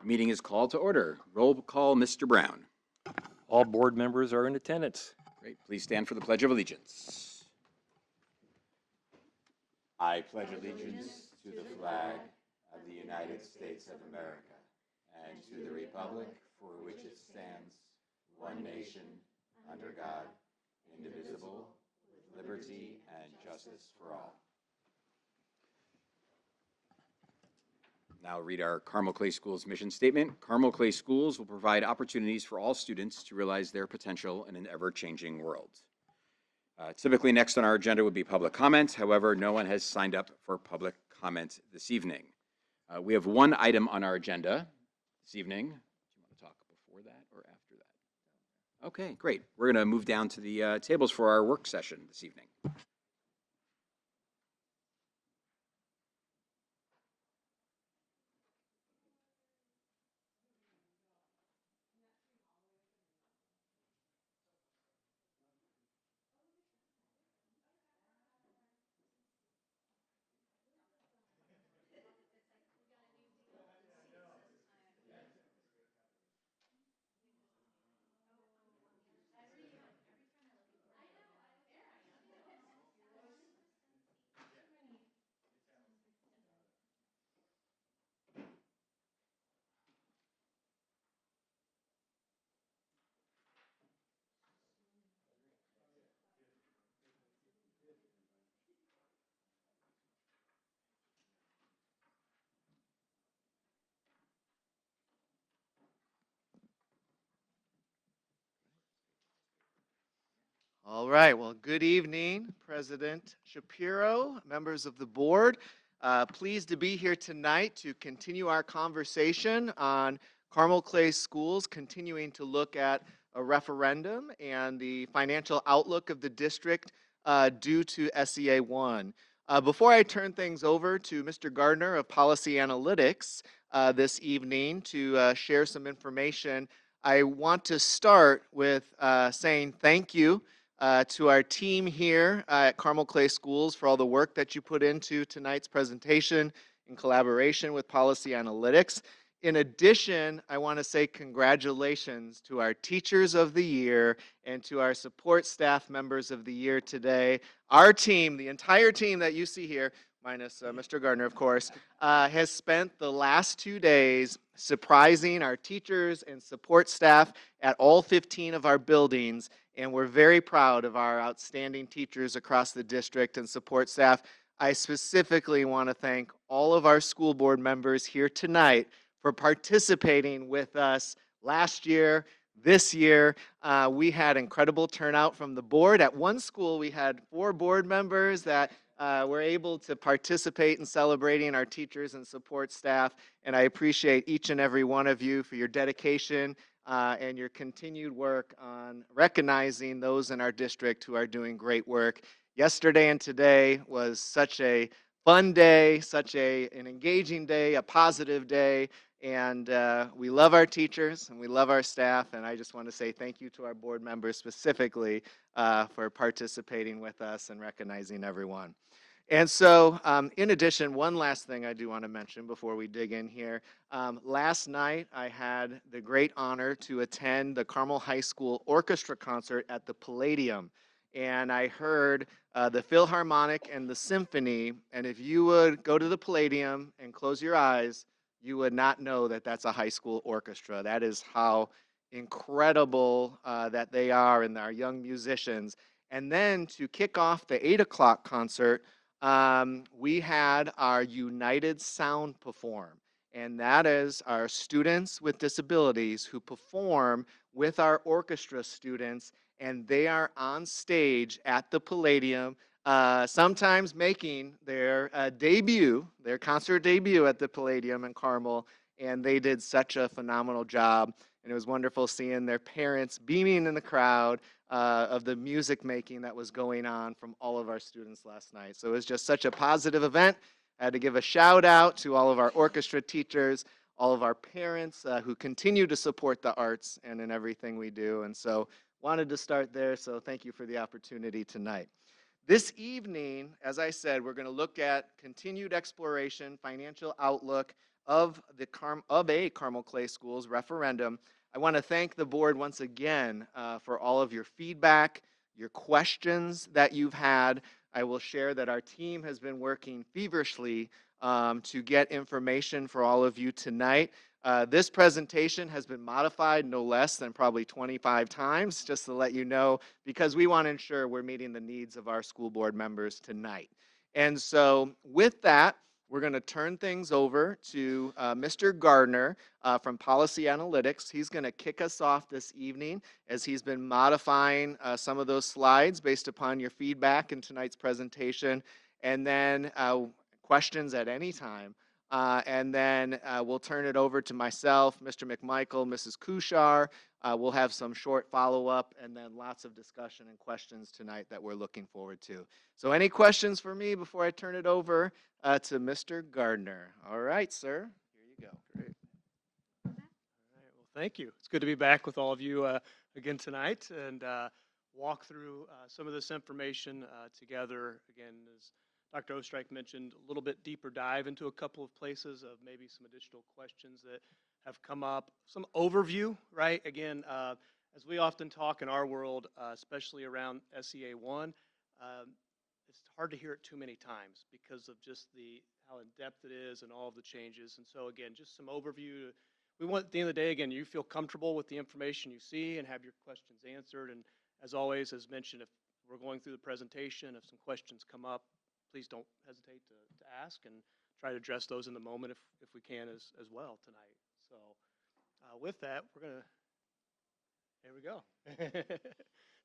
Meeting is called to order. Roll call, Mr. Brown. All board members are in attendance. Great. Please stand for the Pledge of Allegiance. I pledge allegiance to the flag of the United States of America and to the republic for which it stands, one nation, under God, indivisible, with liberty and justice for all. Now read our Carmel Clay Schools mission statement. Carmel Clay Schools will provide opportunities for all students to realize their potential in an ever-changing world. Typically next on our agenda would be public comment. However, no one has signed up for public comment this evening. We have one item on our agenda this evening. Do you want to talk before that or after that? Okay, great. We're going to move down to the tables for our work session this evening. All right, well, good evening, President Shapiro, members of the board. Pleased to be here tonight to continue our conversation on Carmel Clay Schools, continuing to look at a referendum and the financial outlook of the district due to SEA 1. Before I turn things over to Mr. Gardner of Policy Analytics this evening to share some information, I want to start with saying thank you to our team here at Carmel Clay Schools for all the work that you put into tonight's presentation in collaboration with Policy Analytics. In addition, I want to say congratulations to our Teachers of the Year and to our support staff members of the year today. Our team, the entire team that you see here, minus Mr. Gardner, of course, has spent the last 2 days surprising our teachers and support staff at all 15 of our buildings, and we're very proud of our outstanding teachers across the district and support staff. I specifically want to thank all of our school board members here tonight for participating with us last year. This year, we had incredible turnout from the board. At one school, we had 4 board members that were able to participate in celebrating our teachers and support staff, and I appreciate each and every one of you for your dedication and your continued work on recognizing those in our district who are doing great work. Yesterday and today was such a fun day, such an engaging day, a positive day, and we love our teachers and we love our staff, and I just want to say thank you to our board members specifically for participating with us and recognizing everyone. And so, in addition, one last thing I do want to mention before we dig in here. Last night, I had the great honor to attend the Carmel High School Orchestra concert at the Palladium. And I heard the Philharmonic and the Symphony, and if you would go to the Palladium and close your eyes, you would not know that that's a high school orchestra. That is how incredible that they are and our young musicians. And then to kick off the 8 o'clock concert, we had our United Sound perform, and that is our students with disabilities who perform with our orchestra students, and they are on stage at the Palladium, sometimes making their debut, their concert debut at the Palladium in Carmel, and they did such a phenomenal job. And it was wonderful seeing their parents beaming in the crowd of the music making that was going on from all of our students last night. So it was just such a positive event. I had to give a shout out to all of our orchestra teachers, all of our parents who continue to support the arts and in everything we do. And so wanted to start there, so thank you for the opportunity tonight. This evening, as I said, we're going to look at continued exploration, financial outlook of a Carmel Clay Schools referendum. I want to thank the board once again for all of your feedback, your questions that you've had. I will share that our team has been working feverishly to get information for all of you tonight. This presentation has been modified no less than probably 25 times, just to let you know, because we want to ensure we're meeting the needs of our school board members tonight. And so with that, we're going to turn things over to Mr. Gardner from Policy Analytics. He's going to kick us off this evening as he's been modifying some of those slides based upon your feedback in tonight's presentation. And then questions at any time. And then we'll turn it over to myself, Mr. McMichael, Mrs. Kushar. We'll have some short follow-up and then lots of discussion and questions tonight that we're looking forward to. So any questions for me before I turn it over to Mr. Gardner? All right, sir. Here you go. Great. All right, well, thank you. It's good to be back with all of you again tonight and walk through some of this information together. Again, as Dr. Ostrike mentioned, a little bit deeper dive into a couple of places of maybe some additional questions that have come up. Some overview, right? Again, as we often talk in our world, especially around SEA 1, it's hard to hear it too many times because of just how in-depth it is and all of the changes. And so again, just some overview. We want, at the end of the day, again, you feel comfortable with the information you see and have your questions answered. And as always, as mentioned, if we're going through the presentation, if some questions come up, please don't hesitate to ask and try to address those in the moment if we can as well tonight. So with that, we're going to, there we go.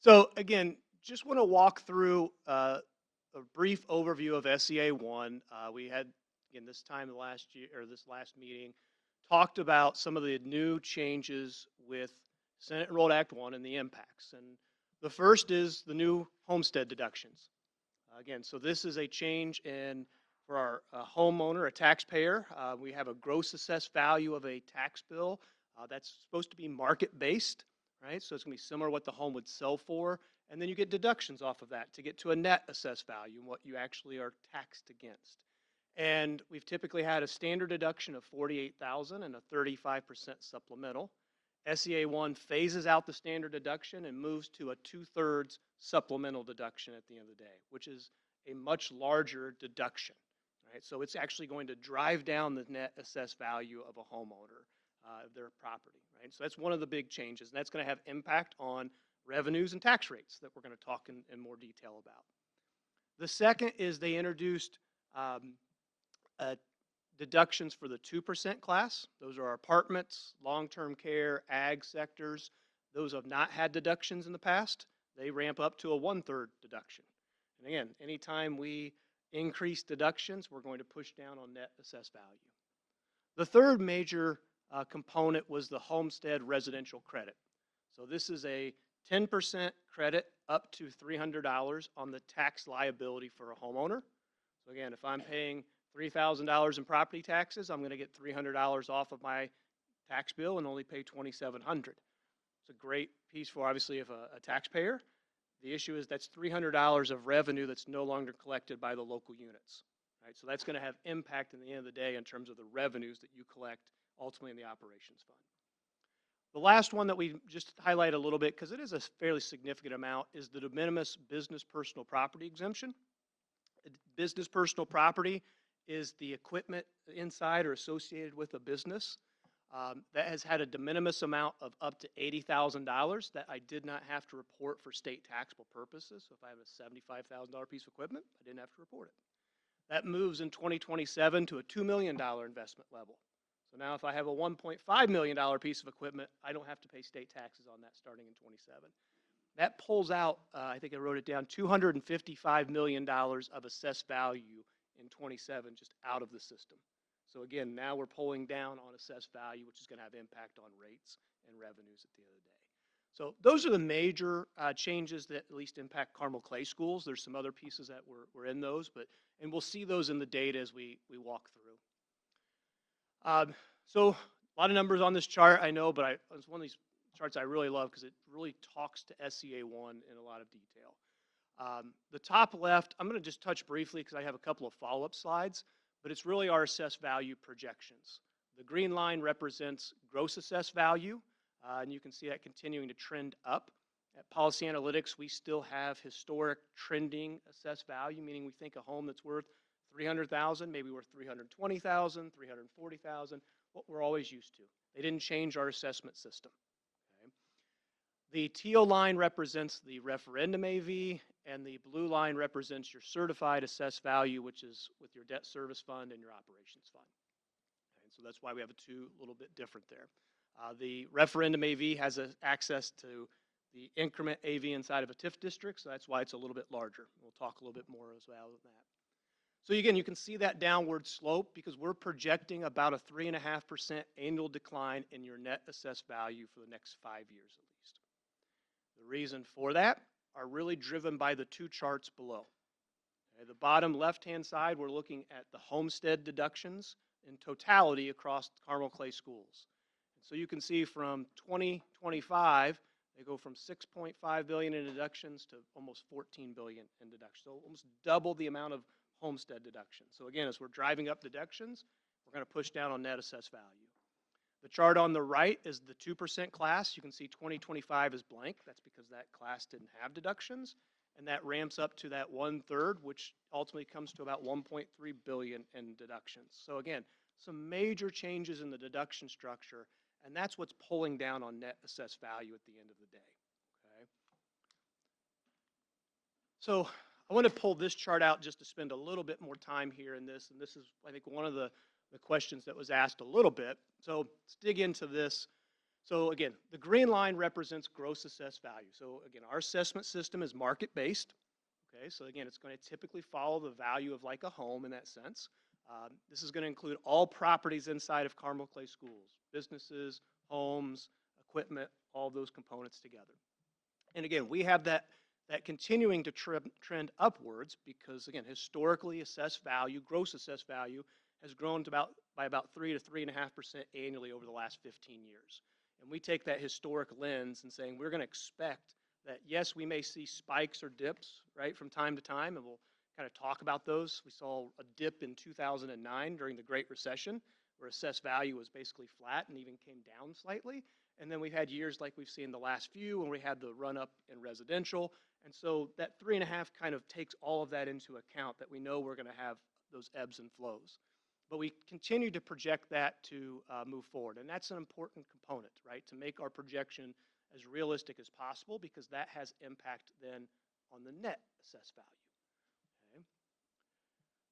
So again, just want to walk through a brief overview of SEA 1. We had, again, this last meeting, talked about some of the new changes with Senate Enrolled Act 1 and the impacts. And the first is the new homestead deductions. Again, so this is a change for our homeowner, a taxpayer. We have a gross assessed value of a tax bill that's supposed to be market-based, right? So it's going to be similar to what the home would sell for, and then you get deductions off of that to get to a net assessed value and what you actually are taxed against. And we've typically had a standard deduction of $48,000 and a 35% supplemental. SEA 1 phases out the standard deduction and moves to a 2/3 supplemental deduction at the end of the day, which is a much larger deduction, right? So it's actually going to drive down the net assessed value of a homeowner, of their property, right? So that's one of the big changes, and that's going to have impact on revenues and tax rates that we're going to talk in more detail about. The second is they introduced deductions for the 2% class. Those are apartments, long-term care, ag sectors. Those have not had deductions in the past. They ramp up to a 1/3 deduction. And again, anytime we increase deductions, we're going to push down on net assessed value. The third major component was the homestead residential credit. So this is a 10% credit up to $300 on the tax liability for a homeowner. So again, if I'm paying $3,000 in property taxes, I'm going to get $300 off of my tax bill and only pay $2,700. It's a great piece for, obviously, if a taxpayer. The issue is that's $300 of revenue that's no longer collected by the local units, right? So that's going to have impact in the end of the day in terms of the revenues that you collect ultimately in the operations fund. The last one that we just highlight a little bit, because it is a fairly significant amount, is the de minimis business personal property exemption. Business personal property is the equipment inside or associated with a business that has had a de minimis amount of up to $80,000 that I did not have to report for state taxable purposes. So if I have a $75,000 piece of equipment, I didn't have to report it. That moves in 2027 to a $2 million investment level. So now if I have a $1.5 million piece of equipment, I don't have to pay state taxes on that starting in 27. That pulls out, I think I wrote it down, $255 million of assessed value in 27 just out of the system. So again, now we're pulling down on assessed value, which is going to have impact on rates and revenues at the end of the day. So those are the major changes that at least impact Carmel Clay Schools. There's some other pieces that were in those, and we'll see those in the data as we walk through. So a lot of numbers on this chart, I know, but it's one of these charts I really love because it really talks to SEA 1 in a lot of detail. The top left, I'm going to just touch briefly because I have a couple of follow-up slides, but it's really our assessed value projections. The green line represents gross assessed value, and you can see that continuing to trend up. At Policy Analytics, we still have historic trending assessed value, meaning we think a home that's worth $300,000, maybe worth $320,000, $340,000, what we're always used to. They didn't change our assessment system. Okay? The teal line represents the referendum AV, and the blue line represents your certified assessed value, which is with your debt service fund and your operations fund. Okay? So that's why we have a two a little bit different there. The referendum AV has access to the increment AV inside of a TIF district, so that's why it's a little bit larger. We'll talk a little bit more as well on that. So again, you can see that downward slope because we're projecting about a 3.5% annual decline in your net assessed value for the next 5 years at least. The reason for that are really driven by the two charts below. Okay, the bottom left-hand side, we're looking at the homestead deductions in totality across Carmel Clay schools. So you can see from 2025, they go from $6.5 billion in deductions to almost $14 billion in deductions. So almost double the amount of homestead deductions. So again, as we're driving up deductions, we're going to push down on net assessed value. The chart on the right is the 2% class. You can see 2025 is blank. That's because that class didn't have deductions. And that ramps up to that 1/3, which ultimately comes to about $1.3 billion in deductions. So again, some major changes in the deduction structure. And that's what's pulling down on net assessed value at the end of the day. Okay? So I want to pull this chart out just to spend a little bit more time here in this. And this is, I think, one of the questions that was asked a little bit. So let's dig into this. So again, the green line represents gross assessed value. So again, our assessment system is market-based. Okay, so again, it's going to typically follow the value of like a home in that sense. This is going to include all properties inside of Carmel Clay schools, businesses, homes, equipment, all those components together. And again, we have that continuing to trend upwards because, again, historically assessed value, gross assessed value, has grown to by about 3 to 3.5% annually over the last 15 years. And we take that historic lens and saying we're going to expect that, yes, we may see spikes or dips, right, from time to time, and we'll kind of talk about those. We saw a dip in 2009 during the Great Recession where assessed value was basically flat and even came down slightly. And then we've had years like we've seen the last few when we had the run up in residential. And so that 3.5 kind of takes all of that into account, that we know we're going to have those ebbs and flows. But we continue to project that to move forward. And that's an important component, right, to make our projection as realistic as possible because that has impact then on the net assessed value.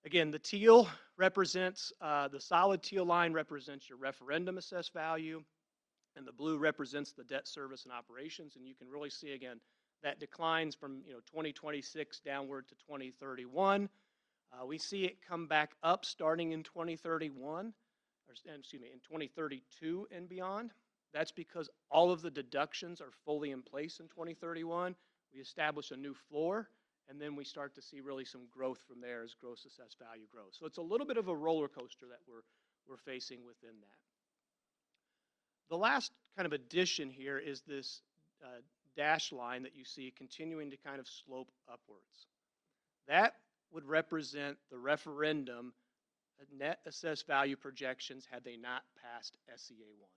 Again, the teal represents, the solid teal line represents your referendum assessed value, and the blue represents the debt service and operations. And you can really see, again, that declines from 2026 downward to 2031. We see it come back up starting in 2031, or excuse me, in 2032 and beyond. That's because all of the deductions are fully in place in 2031. We establish a new floor. And then we start to see really some growth from there as gross assessed value grows. So it's a little bit of a roller coaster that we're facing within that. The last kind of addition here is this dashed line that you see continuing to kind of slope upwards. That would represent the referendum net assessed value projections had they not passed SEA 1.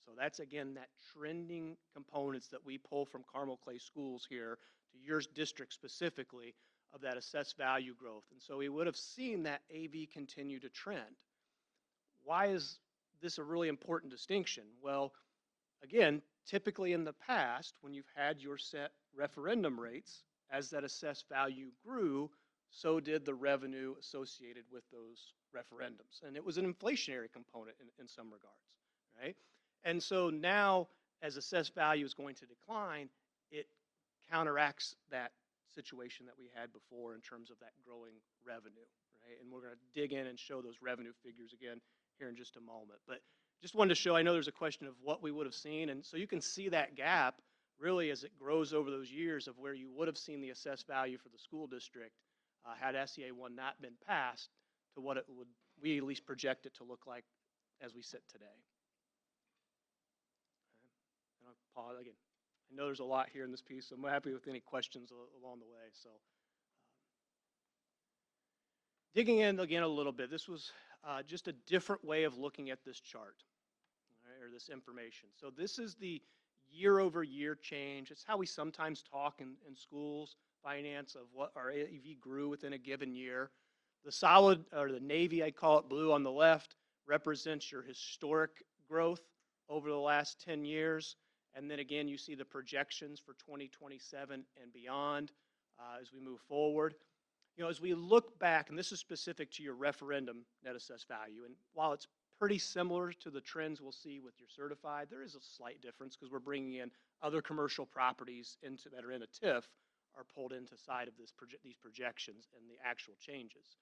So that's, again, that trending components that we pull from Carmel Clay schools here to your district specifically of that assessed value growth. And so we would have seen that AV continue to trend. Why is this a really important distinction? Well, again, typically in the past, when you've had your set referendum rates, as that assessed value grew, so did the revenue associated with those referendums. And it was an inflationary component in some regards, right? And so now, as assessed value is going to decline, it counteracts that situation that we had before in terms of that growing revenue, right? And we're going to dig in and show those revenue figures again here in just a moment. But just wanted to show, I know there's a question of what we would have seen, and so you can see that gap really as it grows over those years of where you would have seen the assessed value for the school district had SEA 1 not been passed to what it would, we at least project it to look like as we sit today. I'll pause again. I know there's a lot here in this piece, so I'm happy with any questions along the way. So digging in again a little bit, this was just a different way of looking at this chart, all right, or this information. So this is the year-over-year change. It's how we sometimes talk in schools, finance, of what our AEV grew within a given year. The solid, or the navy, I call it blue on the left, represents your historic growth over the last 10 years. And then again, you see the projections for 2027 and beyond as we move forward. You know, as we look back, and this is specific to your referendum net assessed value, and while it's pretty similar to the trends we'll see with your certified, there is a slight difference because we're bringing in other commercial properties that are in a TIF are pulled into side of these projections and the actual changes.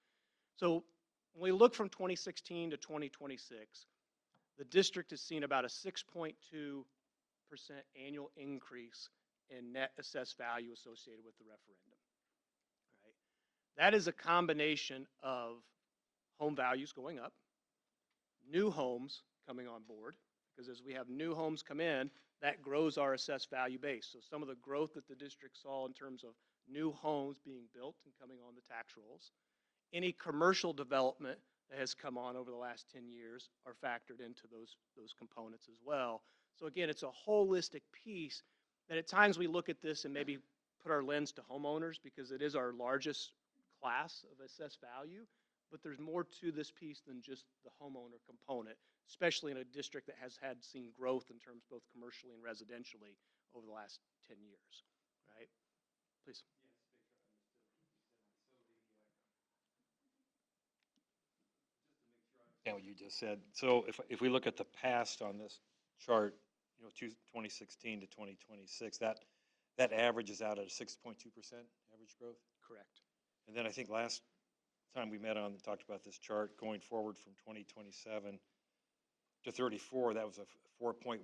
So when we look from 2016 to 2026, the district has seen about a 6.2% annual increase in net assessed value associated with the referendum. Right? That is a combination of home values going up, new homes coming on board, because as we have new homes come in, that grows our assessed value base. So some of the growth that the district saw in terms of new homes being built and coming on the tax rolls, any commercial development that has come on over the last 10 years are factored into those components as well. So again, it's a holistic piece that at times we look at this and maybe put our lens to homeowners because it is our largest class of assessed value, but there's more to this piece than just the homeowner component, especially in a district that has seen growth in terms both commercially and residentially over the last 10 years, right? Please. What you just said. So if we look at the past on this chart, 2016 to 2026, that averages out at a 6.2% average growth. Correct. And then I think last time we met on talked about this chart going forward from 2027 to 34, that was a 4.1%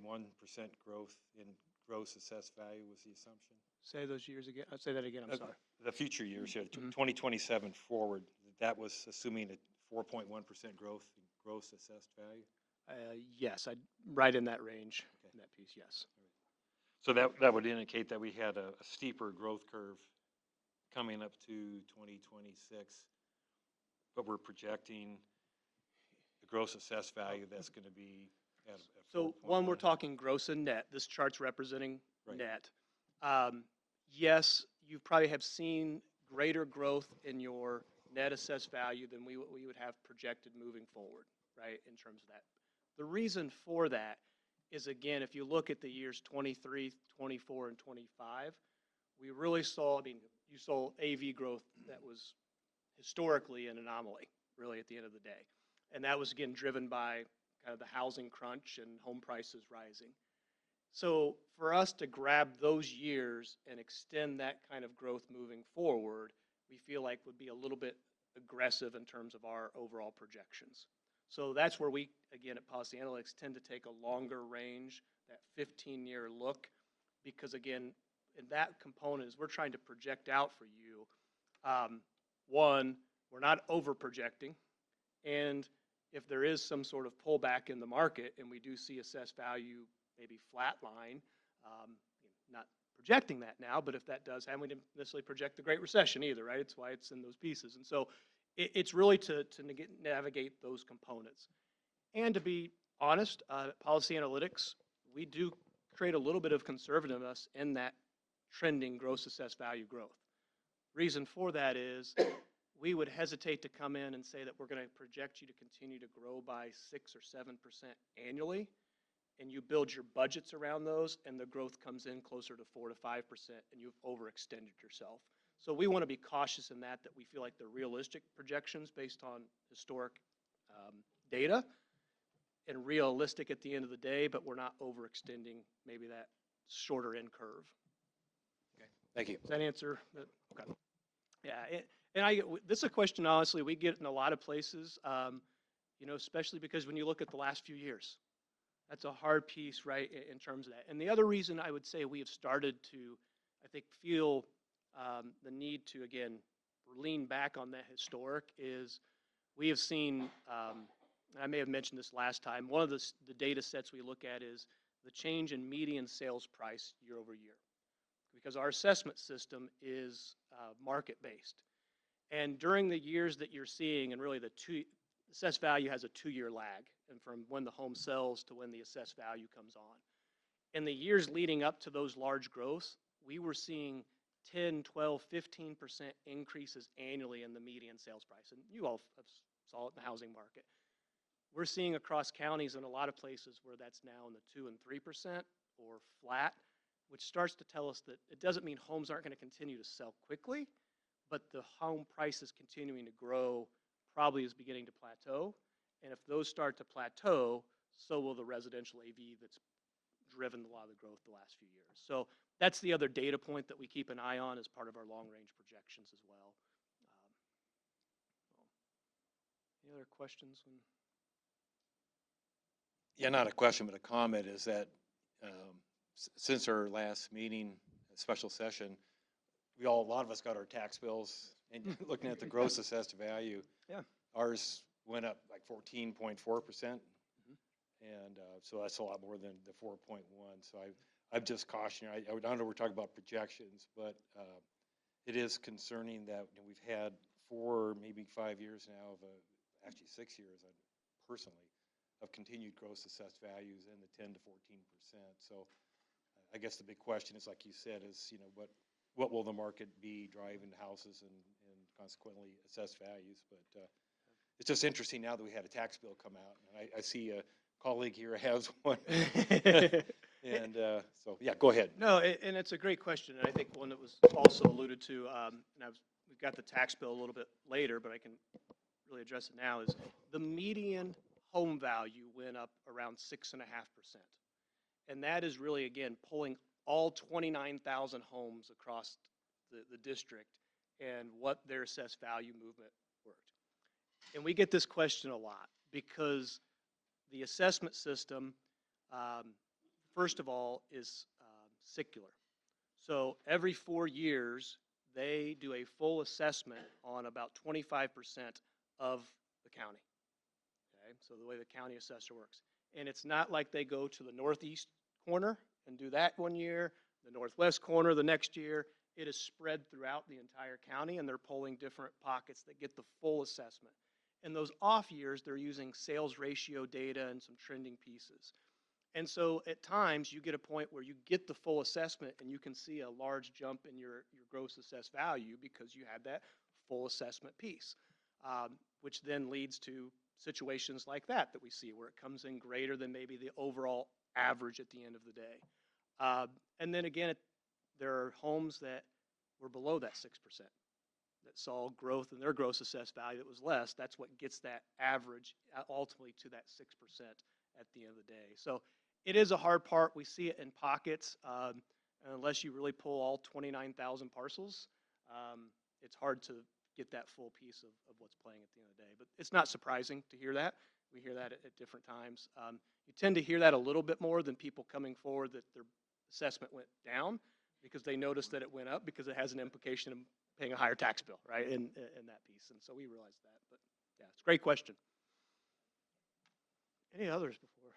growth in gross assessed value was the assumption. Say those years again. I'll say that again. I'm sorry. The future years, 2027 forward, that was assuming a 4.1% growth in gross assessed value. Yes, right in that range, in that piece, yes. So that would indicate that we had a steeper growth curve coming up to 2026, but we're projecting the gross assessed value that's going to be at So one, we're talking gross and net. This chart's representing Right. net. Yes, you probably have seen greater growth in your net assessed value than we would have projected moving forward, right, in terms of that. The reason for that is, again, if you look at the years 23, 24, and 25, we really saw, you saw AV growth that was historically an anomaly, really, at the end of the day. And that was, again, driven by kind of the housing crunch and home prices rising. So for us to grab those years and extend that kind of growth moving forward, we feel like would be a little bit aggressive in terms of our overall projections. So that's where we, again, at Policy Analytics tend to take a longer range, that 15-year look, because again, in that component is we're trying to project out for you. One, we're not over projecting, and if there is some sort of pullback in the market and we do see assessed value maybe flatline, not projecting that now, but if that does happen, we didn't necessarily project the Great Recession either, right? It's why it's in those pieces. And so it's really to navigate those components. And to be honest, Policy Analytics, we do create a little bit of conservativeness in that trending gross assessed value growth. Reason for that is we would hesitate to come in and say that we're going to project you to continue to grow by 6 or 7% annually, and you build your budgets around those, and the growth comes in closer to 4 to 5%, and you've overextended yourself. So we want to be cautious in that we feel like they're realistic projections based on historic data and realistic at the end of the day, but we're not overextending maybe that shorter end curve. Okay, thank you. Does that answer? Okay. Yeah, this is a question, honestly, we get in a lot of places, especially because when you look at the last few years, that's a hard piece, right, in terms of that. And the other reason I would say we have started to, I think, feel the need to, again, lean back on that historic is we have seen, and I may have mentioned this last time, one of the data sets we look at is the change in median sales price year over year, because our assessment system is market-based. And during the years that you're seeing, and really assessed value has a 2-year lag, and from when the home sells to when the assessed value comes on. In the years leading up to those large growths, we were seeing 10, 12, 15% increases annually in the median sales price. And you all saw it in the housing market. We're seeing across counties in a lot of places where that's now in the 2 and 3% or flat, which starts to tell us that it doesn't mean homes aren't going to continue to sell quickly, but the home price is continuing to grow, probably is beginning to plateau. And if those start to plateau, so will the residential AV that's driven a lot of the growth the last few years. So that's the other data point that we keep an eye on as part of our long-range projections as well. Any other questions? Yeah, not a question, but a comment is that since our last meeting, special session, a lot of us got our tax bills and looking at the gross assessed value. Yeah. Ours went up like 14.4%. And so that's a lot more than the 4.1. So I'm just cautioning. I know we're talking about projections, but it is concerning that we've had 4, maybe 5 years now actually 6 years personally, of continued gross assessed values in the 10 to 14%. So I guess the big question is, like you said, is what will the market be driving houses and consequently assessed values? But it's just interesting now that we had a tax bill come out, and I see a colleague here has one. And so, yeah, go ahead. No, and it's a great question, and I think one that was also alluded to, and we've got the tax bill a little bit later, but I can really address it now, is the median home value went up around 6.5%. And that is really, again, pulling all 29,000 homes across the district and what their assessed value movement worked. And we get this question a lot because the assessment system, first of all, is secular. So every 4 years, they do a full assessment on about 25% of the county. Okay, so the way the county assessor works. And it's not like they go to the northeast corner and do that one year, the northwest corner the next year. It is spread throughout the entire county, and they're pulling different pockets that get the full assessment. In those off years, they're using sales ratio data and some trending pieces. And so at times, you get a point where you get the full assessment and you can see a large jump in your gross assessed value because you had that full assessment piece, which then leads to situations like that we see where it comes in greater than maybe the overall average at the end of the day. And then again, there are homes that were below that 6%. That saw growth in their gross assessed value that was less. That's what gets that average ultimately to that 6% at the end of the day. So it is a hard part. We see it in pockets. Unless you really pull all 29,000 parcels, it's hard to get that full piece of what's playing at the end of the day. But it's not surprising to hear that. We hear that at different times. You tend to hear that a little bit more than people coming forward that their assessment went down because they noticed that it went up because it has an implication of paying a higher tax bill, right, in that piece. And so we realize that. But, yeah, it's a great question. Any others before?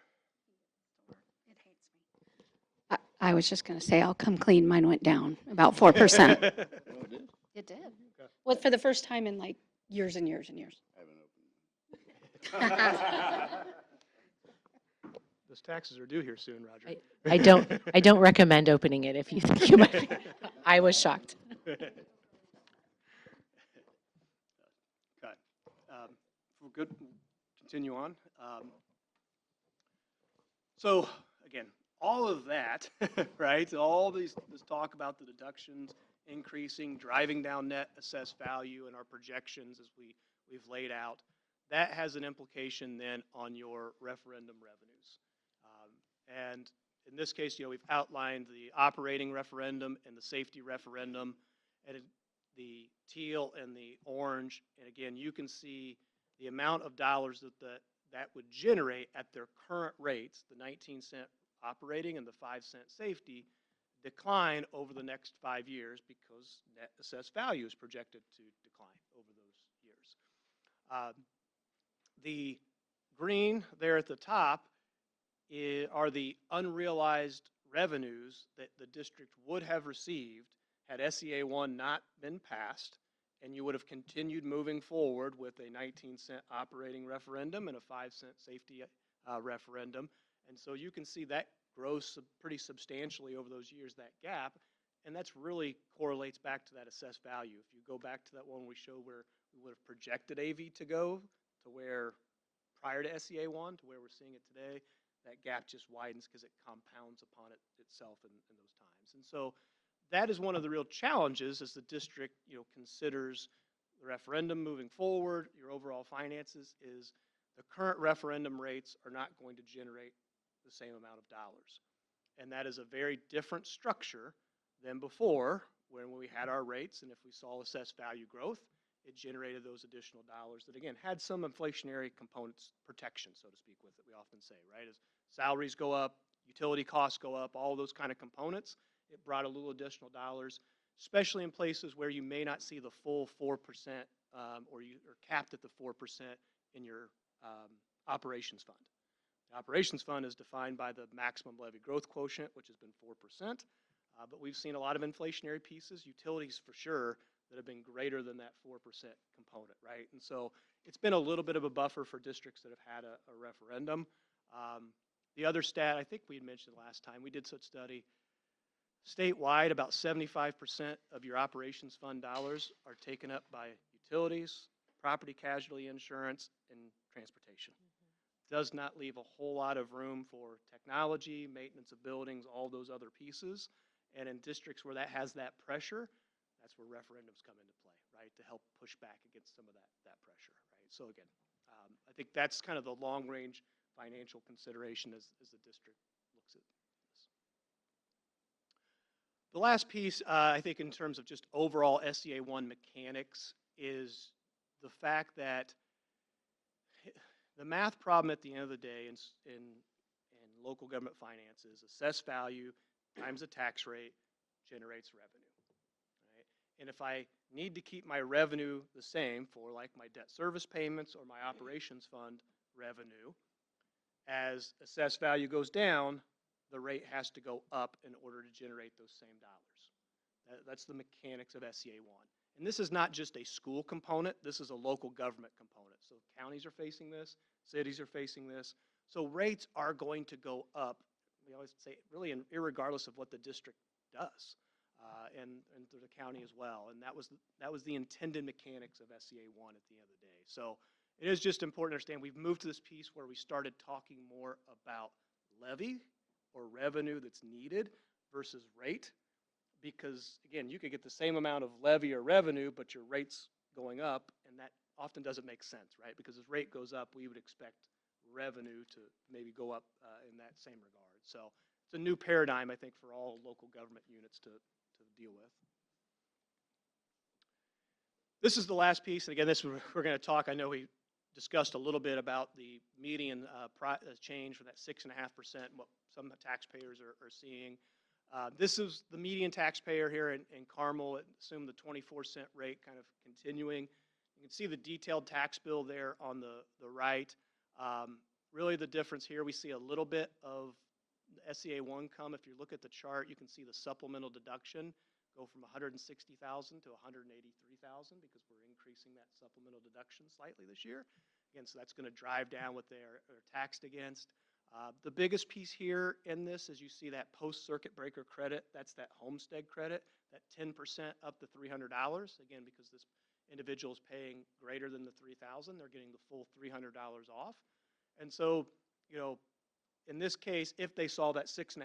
It hates me. I was just going to say, I'll come clean. Mine went down about 4%. It did. Okay. Well, for the first time in like years and years and years. I haven't opened it. Those taxes are due here soon, Roger. I don't recommend opening it if you think you might be. I was shocked. Okay. We're good. We'll continue on. So again, all of that, right? All this talk about the deductions increasing, driving down net assessed value and our projections as we've laid out, that has an implication then on your referendum revenues. And in this case, we've outlined the operating referendum and the safety referendum, and the teal and the orange. And again, you can see the amount of dollars that would generate at their current rates, the 19-cent operating and the 5-cent safety, decline over the next 5 years because net assessed value is projected to decline over those years. The green there at the top are the unrealized revenues that the district would have received had SEA 1 not been passed, and you would have continued moving forward with a 19-cent operating referendum and a 5-cent safety referendum. And so you can see that grows pretty substantially over those years, that gap, and that's really correlates back to that assessed value. If you go back to that one we showed where we would have projected AV to go to where prior to SEA 1 to where we're seeing it today, that gap just widens because it compounds upon itself in those times. And so that is one of the real challenges as the district, considers the referendum moving forward, your overall finances, is the current referendum rates are not going to generate the same amount of dollars. And that is a very different structure than before when we had our rates, and if we saw assessed value growth, it generated those additional dollars that, again, had some inflationary components, protection, so to speak, with it, we often say, right? As salaries go up, utility costs go up, all those kind of components, it brought a little additional dollars, especially in places where you may not see the full 4% or you are capped at the 4% in your operations fund. The operations fund is defined by the maximum levy growth quotient, which has been 4%, but we've seen a lot of inflationary pieces, utilities for sure, that have been greater than that 4% component, right? And so it's been a little bit of a buffer for districts that have had a referendum. The other stat, I think we had mentioned last time, we did such study, statewide about 75% of your operations fund dollars are taken up by utilities, property casualty insurance, and transportation. Does not leave a whole lot of room for technology, maintenance of buildings, all those other pieces. And in districts where that has that pressure, that's where referendums come into play, right, to help push back against some of that pressure, right? So again, I think that's kind of the long-range financial consideration as the district looks at this. The last piece, I think in terms of just overall SEA 1 mechanics is the fact that the math problem at the end of the day in local government finances, assessed value times the tax rate generates revenue. And if I need to keep my revenue the same for like my debt service payments or my operations fund revenue, as assessed value goes down, the rate has to go up in order to generate those same dollars. That's the mechanics of SEA 1. And this is not just a school component, this is a local government component. So counties are facing this, cities are facing this. So rates are going to go up, we always say, really irregardless of what the district does. And through the county as well. And that was the intended mechanics of SEA 1 at the end of the day. So it is just important to understand we've moved to this piece where we started talking more about levy or revenue that's needed versus rate. Because, again, you could get the same amount of levy or revenue, but your rate's going up, and that often doesn't make sense, right? Because as rate goes up, we would expect revenue to maybe go up in that same regard. So it's a new paradigm, I think, for all local government units to deal with. This is the last piece, and again, this we're going to talk. I know we discussed a little bit about the median change for that 6.5% and what some taxpayers are seeing. This is the median taxpayer here in Carmel. Assume the 24-cent rate kind of continuing. You can see the detailed tax bill there on the right. Really the difference here, we see a little bit of SEA 1 come. If you look at the chart, you can see the supplemental deduction go from $160,000 to $183,000 because we're increasing that supplemental deduction slightly this year. Again, so that's going to drive down what they're taxed against. The biggest piece here in this is you see that post-circuit breaker credit. That's that homestead credit, that 10% up to $300. Again, because this individual is paying greater than the $3,000, they're getting the full $300 off. And so, in this case, if they saw that 6.5%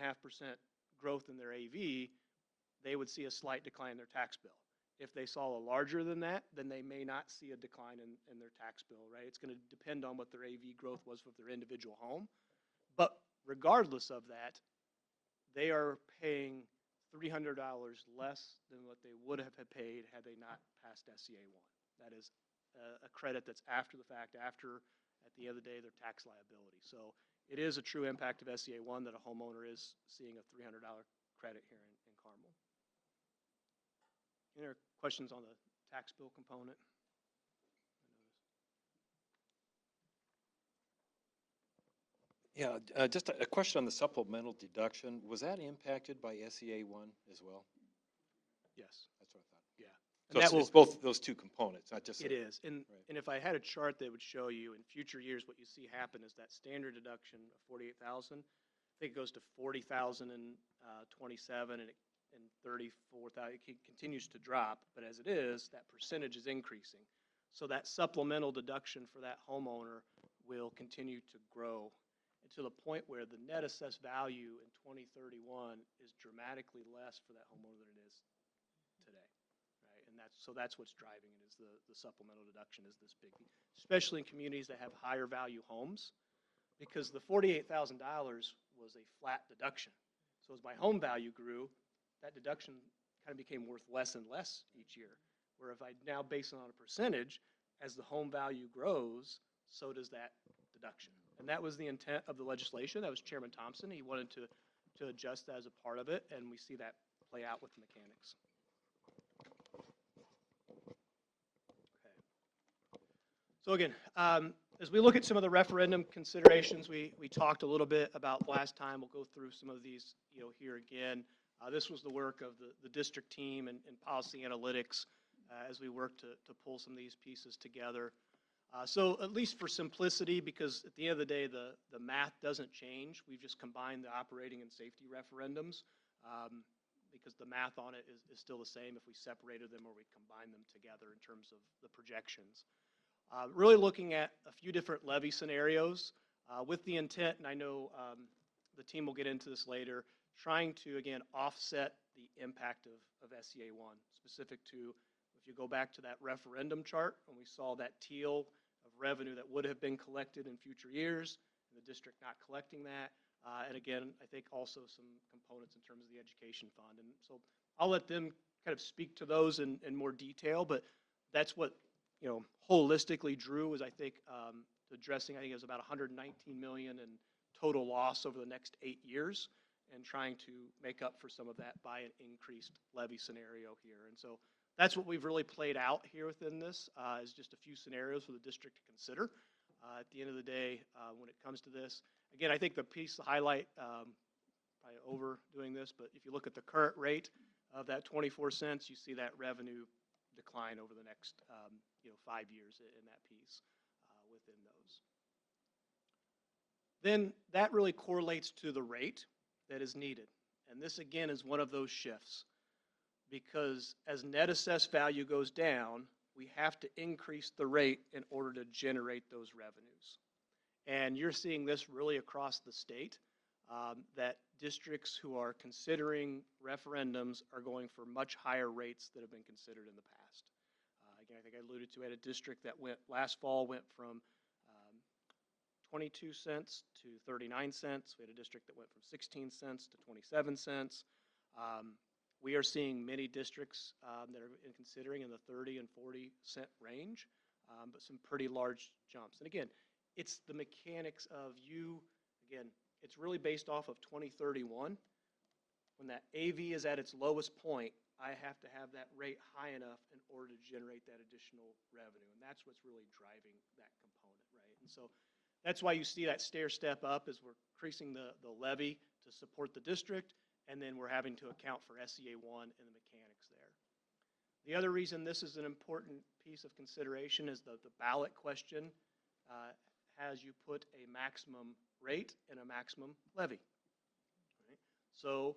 growth in their AV, they would see a slight decline in their tax bill. If they saw a larger than that, then they may not see a decline in their tax bill, right? It's going to depend on what their AV growth was with their individual home. But regardless of that, they are paying $300 less than what they would have paid had they not passed SEA 1. That is a credit that's after the fact, after, at the end of the day, their tax liability. So it is a true impact of SEA 1 that a homeowner is seeing a $300 credit here in Carmel. Any other questions on the tax bill component? Yeah, just a question on the supplemental deduction. Was that impacted by SEA one as well? Yes, That's what I thought. yeah. So And that will, it's both those two components, not just. it is. And, Right. and if I had a chart that would show you in future years, what you see happen is that standard deduction of 48,000, I think it goes to 40,000 in 27 and 34,000. It continues to drop, but as it is, that percentage is increasing. So that supplemental deduction for that homeowner will continue to grow to the point where the net assessed value in 2031 is dramatically less for that homeowner than it is today, right? And that's what's driving it, is the supplemental deduction is this big, especially in communities that have higher value homes, because the $48,000 was a flat deduction. So as my home value grew, that deduction kind of became worth less and less each year. Where if I now base it on a percentage, as the home value grows, so does that deduction. And that was the intent of the legislation. That was Chairman Thompson. He wanted to adjust that as a part of it, and we see that play out with the mechanics. Okay. So again, as we look at some of the referendum considerations, we talked a little bit about last time. We'll go through some of these, here again. This was the work of the district team and policy analytics as we work to pull some of these pieces together. So at least for simplicity, because at the end of the day, the math doesn't change. We've just combined the operating and safety referendums because the math on it is still the same if we separated them or we combine them together in terms of the projections. Really looking at a few different levy scenarios with the intent, and I know the team will get into this later, trying to, again, offset the impact of SEA 1, specific to, if you go back to that referendum chart, and we saw that teal of revenue that would have been collected in future years, and the district not collecting that. And again, I think also some components in terms of the education fund. And so I'll let them kind of speak to those in more detail, but that's what, holistically Drew was, I think, addressing. I think it was about $119 million in total loss over the next 8 years, and trying to make up for some of that by an increased levy scenario here. And so that's what we've really played out here within this, is just a few scenarios for the district to consider. At the end of the day, when it comes to this, again, I think the piece to highlight, probably overdoing this, but if you look at the current rate of that 24 cents, you see that revenue decline over the next 5 years in that piece within those. Then that really correlates to the rate that is needed. And this, again, is one of those shifts, because as net assessed value goes down, we have to increase the rate in order to generate those revenues. And you're seeing this really across the state, that districts who are considering referendums are going for much higher rates that have been considered in the past. Again, I think I alluded to, at a district that last fall went from 22 cents to 39 cents. We had a district that went from 16 cents to 27 cents. We are seeing many districts that are considering in the 30 and 40 cent range, but some pretty large jumps. And again, it's the mechanics of it's really based off of 2031. When that AV is at its lowest point, I have to have that rate high enough in order to generate that additional revenue. And that's what's really driving that component, right? And so that's why you see that stair step up, as we're increasing the levy to support the district, and then we're having to account for SEA 1 and the mechanics there. The other reason this is an important piece of consideration is the ballot question has you put a maximum rate and a maximum levy. Right? So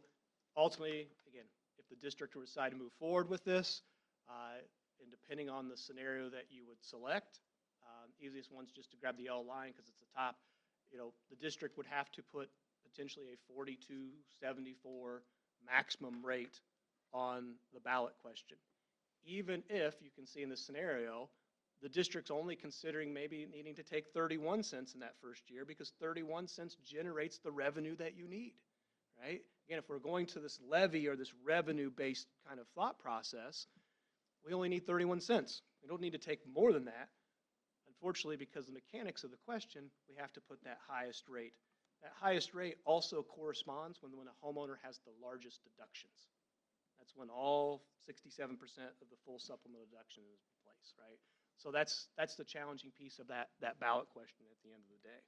ultimately, again, if the district were to decide to move forward with this, and depending on the scenario that you would select, easiest one's just to grab the yellow line because it's the top. The district would have to put potentially a 42.74 maximum rate on the ballot question. Even if you can see in this scenario, the district's only considering maybe needing to take 31 cents in that first year, because 31 cents generates the revenue that you need, right? Again, if we're going to this levy or this revenue-based kind of thought process, we only need 31 cents. We don't need to take more than that. Unfortunately, because of the mechanics of the question, we have to put that highest rate. That highest rate also corresponds when a homeowner has the largest deductions. That's when all 67% of the full supplemental deduction is in place, right? So that's the challenging piece of that ballot question at the end of the day.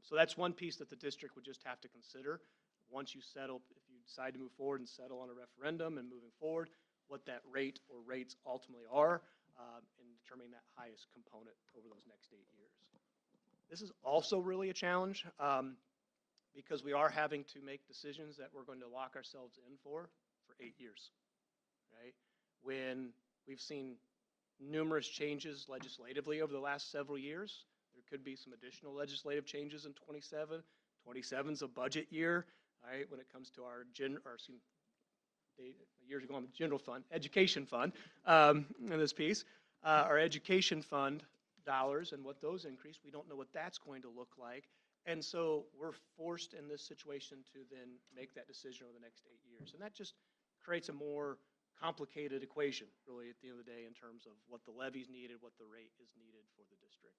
So that's one piece that the district would just have to consider. Once you settle, if you decide to move forward and settle on a referendum and moving forward, what that rate or rates ultimately are, and determining that highest component over those next 8 years. This is also really a challenge because we are having to make decisions that we're going to lock ourselves in for 8 years, right? When we've seen numerous changes legislatively over the last several years, there could be some additional legislative changes in 27. 27's a budget year, right? When it comes to our years ago on the general fund, education fund, in this piece, our education fund dollars and what those increase, we don't know what that's going to look like. And so we're forced in this situation to then make that decision over the next 8 years. And that just creates a more complicated equation, really, at the end of the day, in terms of what the levy's needed, what the rate is needed for the district.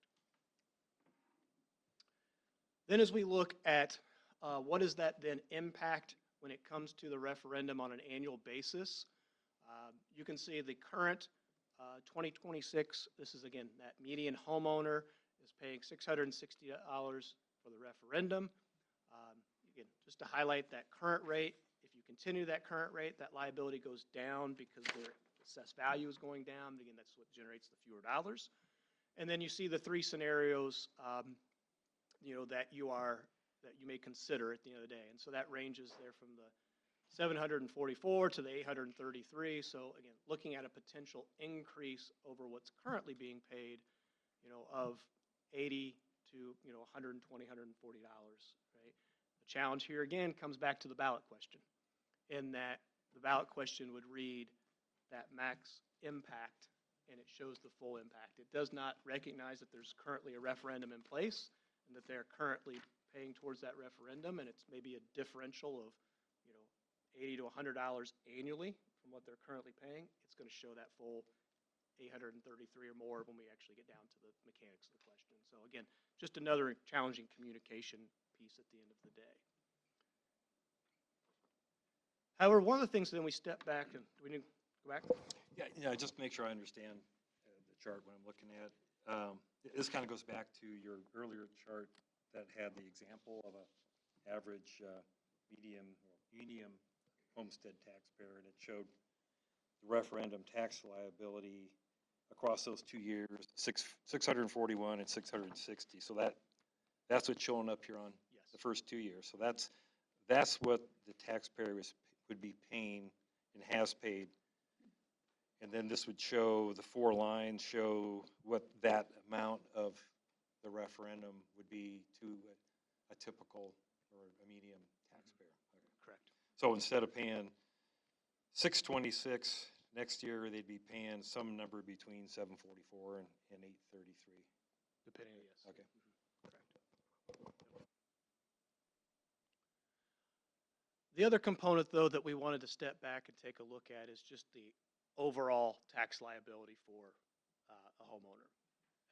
Then as we look at what does that then impact when it comes to the referendum on an annual basis, you can see the current 2026, this is again, that median homeowner is paying $660 for the referendum. Again, just to highlight that current rate, if you continue that current rate, that liability goes down because their assessed value is going down. Again, that's what generates the fewer dollars. And then you see the three scenarios that you may consider at the end of the day. And so that ranges there from the 744 to the 833. So again, looking at a potential increase over what's currently being paid, of 80 to 120, $140, right? The challenge here again comes back to the ballot question, in that the ballot question would read that max impact, and it shows the full impact. It does not recognize that there's currently a referendum in place and that they're currently paying towards that referendum, and it's maybe a differential of $80 to $100 annually from what they're currently paying. It's going to show that full 833 or more when we actually get down to the mechanics of the question. So again, just another challenging communication piece at the end of the day. However, one of the things then we step back and do we need to go back? Yeah, just to make sure I understand the chart when I'm looking at. This kind of goes back to your earlier chart that had the example of an average medium homestead taxpayer, and it showed the referendum tax liability across those 2 years, 641 and 660. So that's what's showing up here on the first 2 years. So that's what the taxpayer would be paying and has paid. And then this would show, the 4 lines show what that amount of the referendum would be to a typical or a medium taxpayer. Okay. Correct. So instead of paying 626 next year, they'd be paying some number between 744 and 833. Depending, yes. Okay. Correct. The other component, though, that we wanted to step back and take a look at is just the overall tax liability for a homeowner.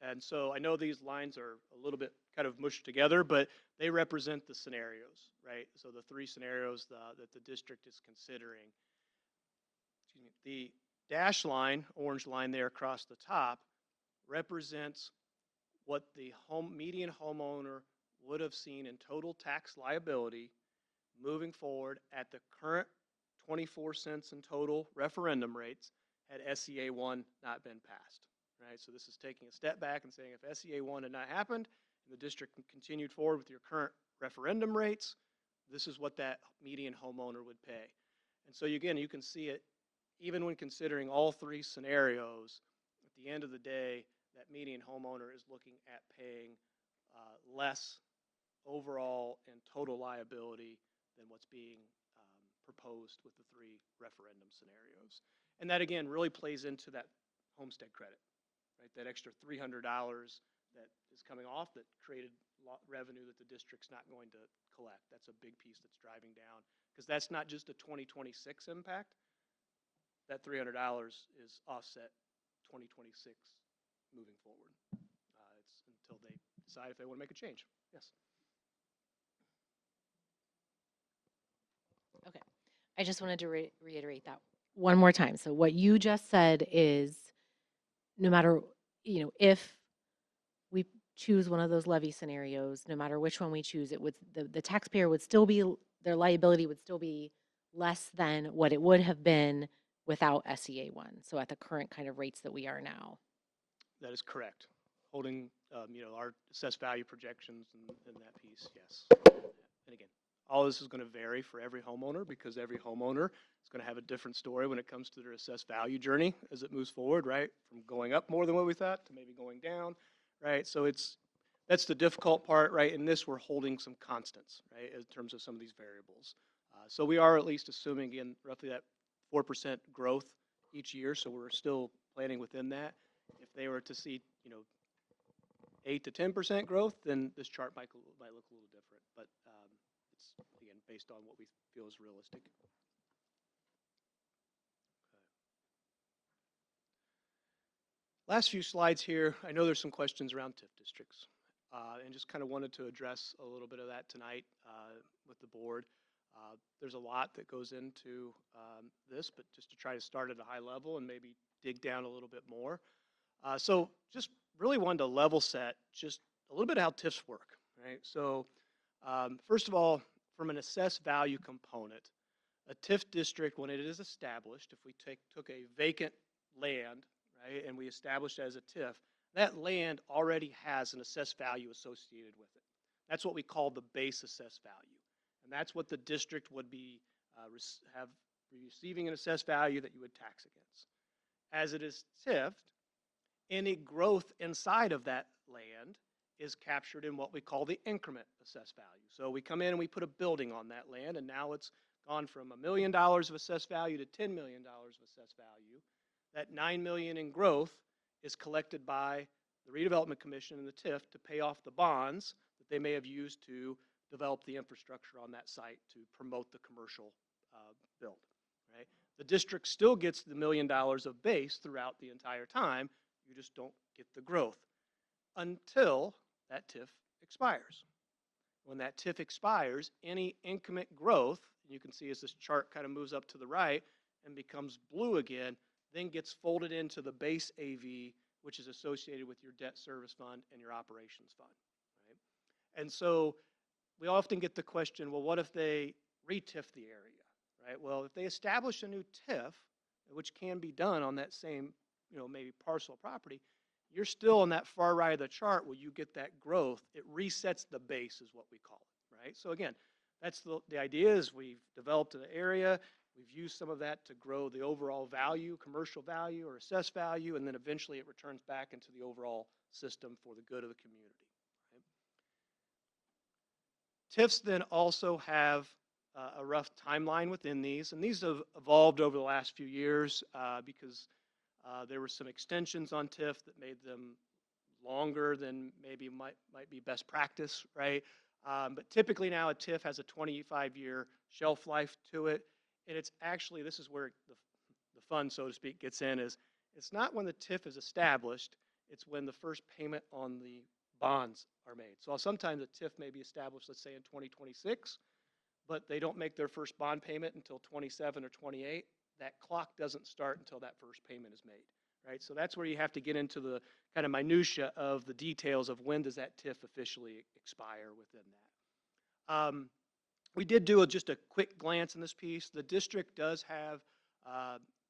And so I know these lines are a little bit kind of mushed together, but they represent the scenarios, right? So the 3 scenarios that the district is considering. Excuse me. The dashed line, orange line there across the top, represents what the median homeowner would have seen in total tax liability moving forward at the current 24 cents in total referendum rates had SEA 1 not been passed, right? So this is taking a step back and saying if SEA 1 had not happened and the district continued forward with your current referendum rates, this is what that median homeowner would pay. And so again, you can see it even when considering all 3 scenarios. At the end of the day, that median homeowner is looking at paying less overall and total liability than what's being proposed with the 3 referendum scenarios. And that again really plays into that homestead credit, right? That extra $300 that is coming off that created revenue that the district's not going to collect. That's a big piece that's driving down, because that's not just a 2026 impact. That $300 is offset 2026 moving forward. It's until they decide if they want to make a change. Yes. Okay. I just wanted to reiterate that one more time. So what you just said is no matter, if we choose one of those levy scenarios, no matter which one we choose, it would, the taxpayer would still be, their liability would still be less than what it would have been without SEA one. So at the current kind of rates that we are now. That is correct. Holding, our assessed value projections and that piece, yes. And again, all this is going to vary for every homeowner because every homeowner is going to have a different story when it comes to their assessed value journey as it moves forward, right? From going up more than what we thought to maybe going down, right? So that's the difficult part, right? In this, we're holding some constants, right, in terms of some of these variables. So we are at least assuming, again, roughly that 4% growth each year. So we're still planning within that. If they were to see, 8 to 10% growth, then this chart might look a little different. But it's, again, based on what we feel is realistic. Last few slides here. I know there's some questions around TIF districts, and just kind of wanted to address a little bit of that tonight with the board. There's a lot that goes into this, but just to try to start at a high level and maybe dig down a little bit more. So just really wanted to level set just a little bit how TIFs work, right? So first of all, from an assessed value component, a TIF district, when it is established, if we took a vacant land, right, and we established it as a TIF, that land already has an assessed value associated with it. That's what we call the base assessed value. And that's what the district would be receiving an assessed value that you would tax against. As it is TIF'd, any growth inside of that land is captured in what we call the increment assessed value. So we come in and we put a building on that land, and now it's gone from $1 million of assessed value to $10 million of assessed value. That $9 million in growth is collected by the Redevelopment Commission and the TIF to pay off the bonds that they may have used to develop the infrastructure on that site to promote the commercial build. Right? The district still gets the $1 million of base throughout the entire time. You just don't get the growth until that TIF expires. When that TIF expires, any increment growth, you can see as this chart kind of moves up to the right and becomes blue again, then gets folded into the base AV, which is associated with your debt service fund and your operations fund. Right? And so we often get the question, well, what if they re-TIF the area? Right? Well, if they establish a new TIF, which can be done on that same maybe parcel of property, you're still on that far right of the chart where you get that growth. It resets the base is what we call it, right? So again, that's the idea is we've developed an area, we've used some of that to grow the overall value, commercial value or assessed value, and then eventually it returns back into the overall system for the good of the community. Right? TIFs then also have a rough timeline within these, and these have evolved over the last few years because there were some extensions on TIF that made them longer than maybe might be best practice, right? But typically now a TIF has a 25-year shelf life to it, and it's actually, this is where the fun, so to speak, gets in, is it's not when the TIF is established, it's when the first payment on the bonds are made. So sometimes a TIF may be established, let's say in 2026, but they don't make their first bond payment until 27 or 28. That clock doesn't start until that first payment is made, right? So that's where you have to get into the kind of minutia of the details of when does that TIF officially expire within that. We did do just a quick glance in this piece. The district does have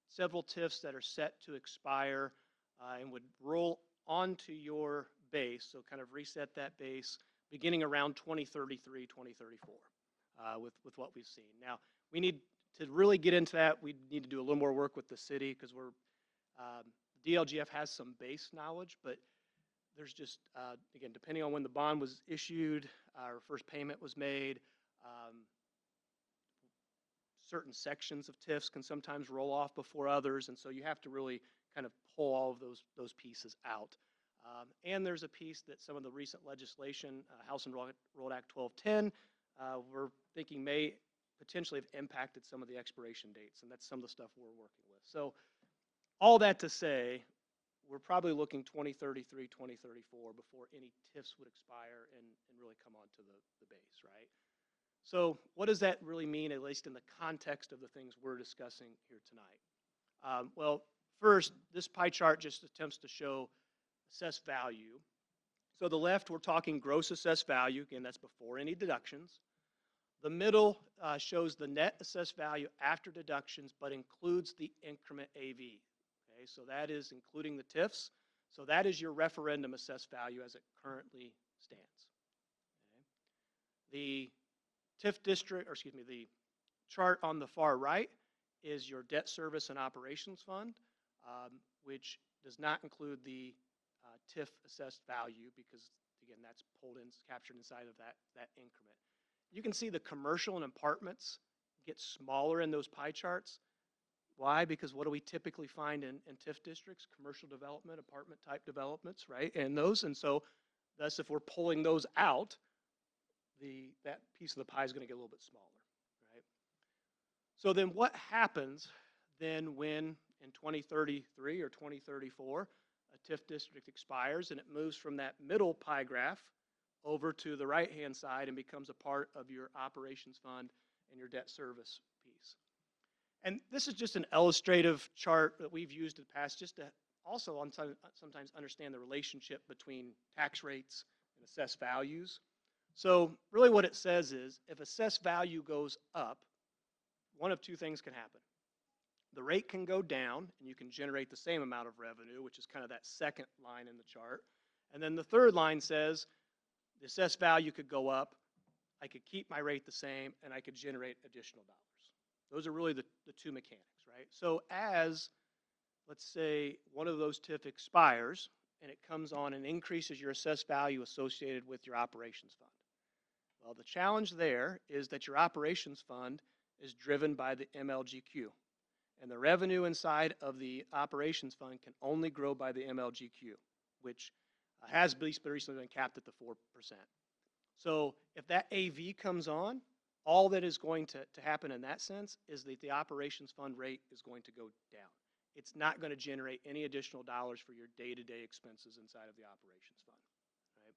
several TIFs that are set to expire and would roll onto your base, so kind of reset that base beginning around 2033, 2034 with what we've seen. Now, we need to really get into that, we need to do a little more work with the city because DLGF has some base knowledge, but there's just, again, depending on when the bond was issued, our first payment was made, certain sections of TIFs can sometimes roll off before others, and so you have to really kind of pull all of those pieces out. And there's a piece that some of the recent legislation, House and Road Act 1210, we're thinking may potentially have impacted some of the expiration dates, and that's some of the stuff we're working with. So all that to say, we're probably looking 2033, 2034 before any TIFs would expire and really come onto the base, right? So what does that really mean, at least in the context of the things we're discussing here tonight? Well, first, this pie chart just attempts to show assessed value So the left, we're talking gross assessed value. Again, that's before any deductions. The middle shows the net assessed value after deductions, but includes the increment AV. Okay, so that is including the TIFs. So that is your referendum assessed value as it currently stands. Okay. The TIF district, or excuse me, the chart on the far right is your debt service and operations fund, which does not include the TIF assessed value because, again, that's pulled in, captured inside of that increment. You can see the commercial and apartments get smaller in those pie charts. Why? Because what do we typically find in TIF districts? Commercial development, apartment type developments, right? And so thus if we're pulling those out, that piece of the pie is going to get a little bit smaller, right? So then what happens then when in 2033 or 2034 a TIF district expires and it moves from that middle pie graph over to the right-hand side and becomes a part of your operations fund and your debt service piece. And this is just an illustrative chart that we've used in the past just to also sometimes understand the relationship between tax rates and assessed values. So really what it says is if assessed value goes up, one of two things can happen. The rate can go down and you can generate the same amount of revenue, which is kind of that second line in the chart. And then the third line says the assessed value could go up, I could keep my rate the same, and I could generate additional dollars. Those are really the two mechanics, right? So as, let's say, one of those TIF expires and it comes on and increases your assessed value associated with your operations fund. Well, the challenge there is that your operations fund is driven by the MLGQ. And the revenue inside of the operations fund can only grow by the MLGQ, which has recently been capped at the 4%. So if that AV comes on, all that is going to happen in that sense is that the operations fund rate is going to go down. It's not going to generate any additional dollars for your day-to-day expenses inside of the operations fund. Right?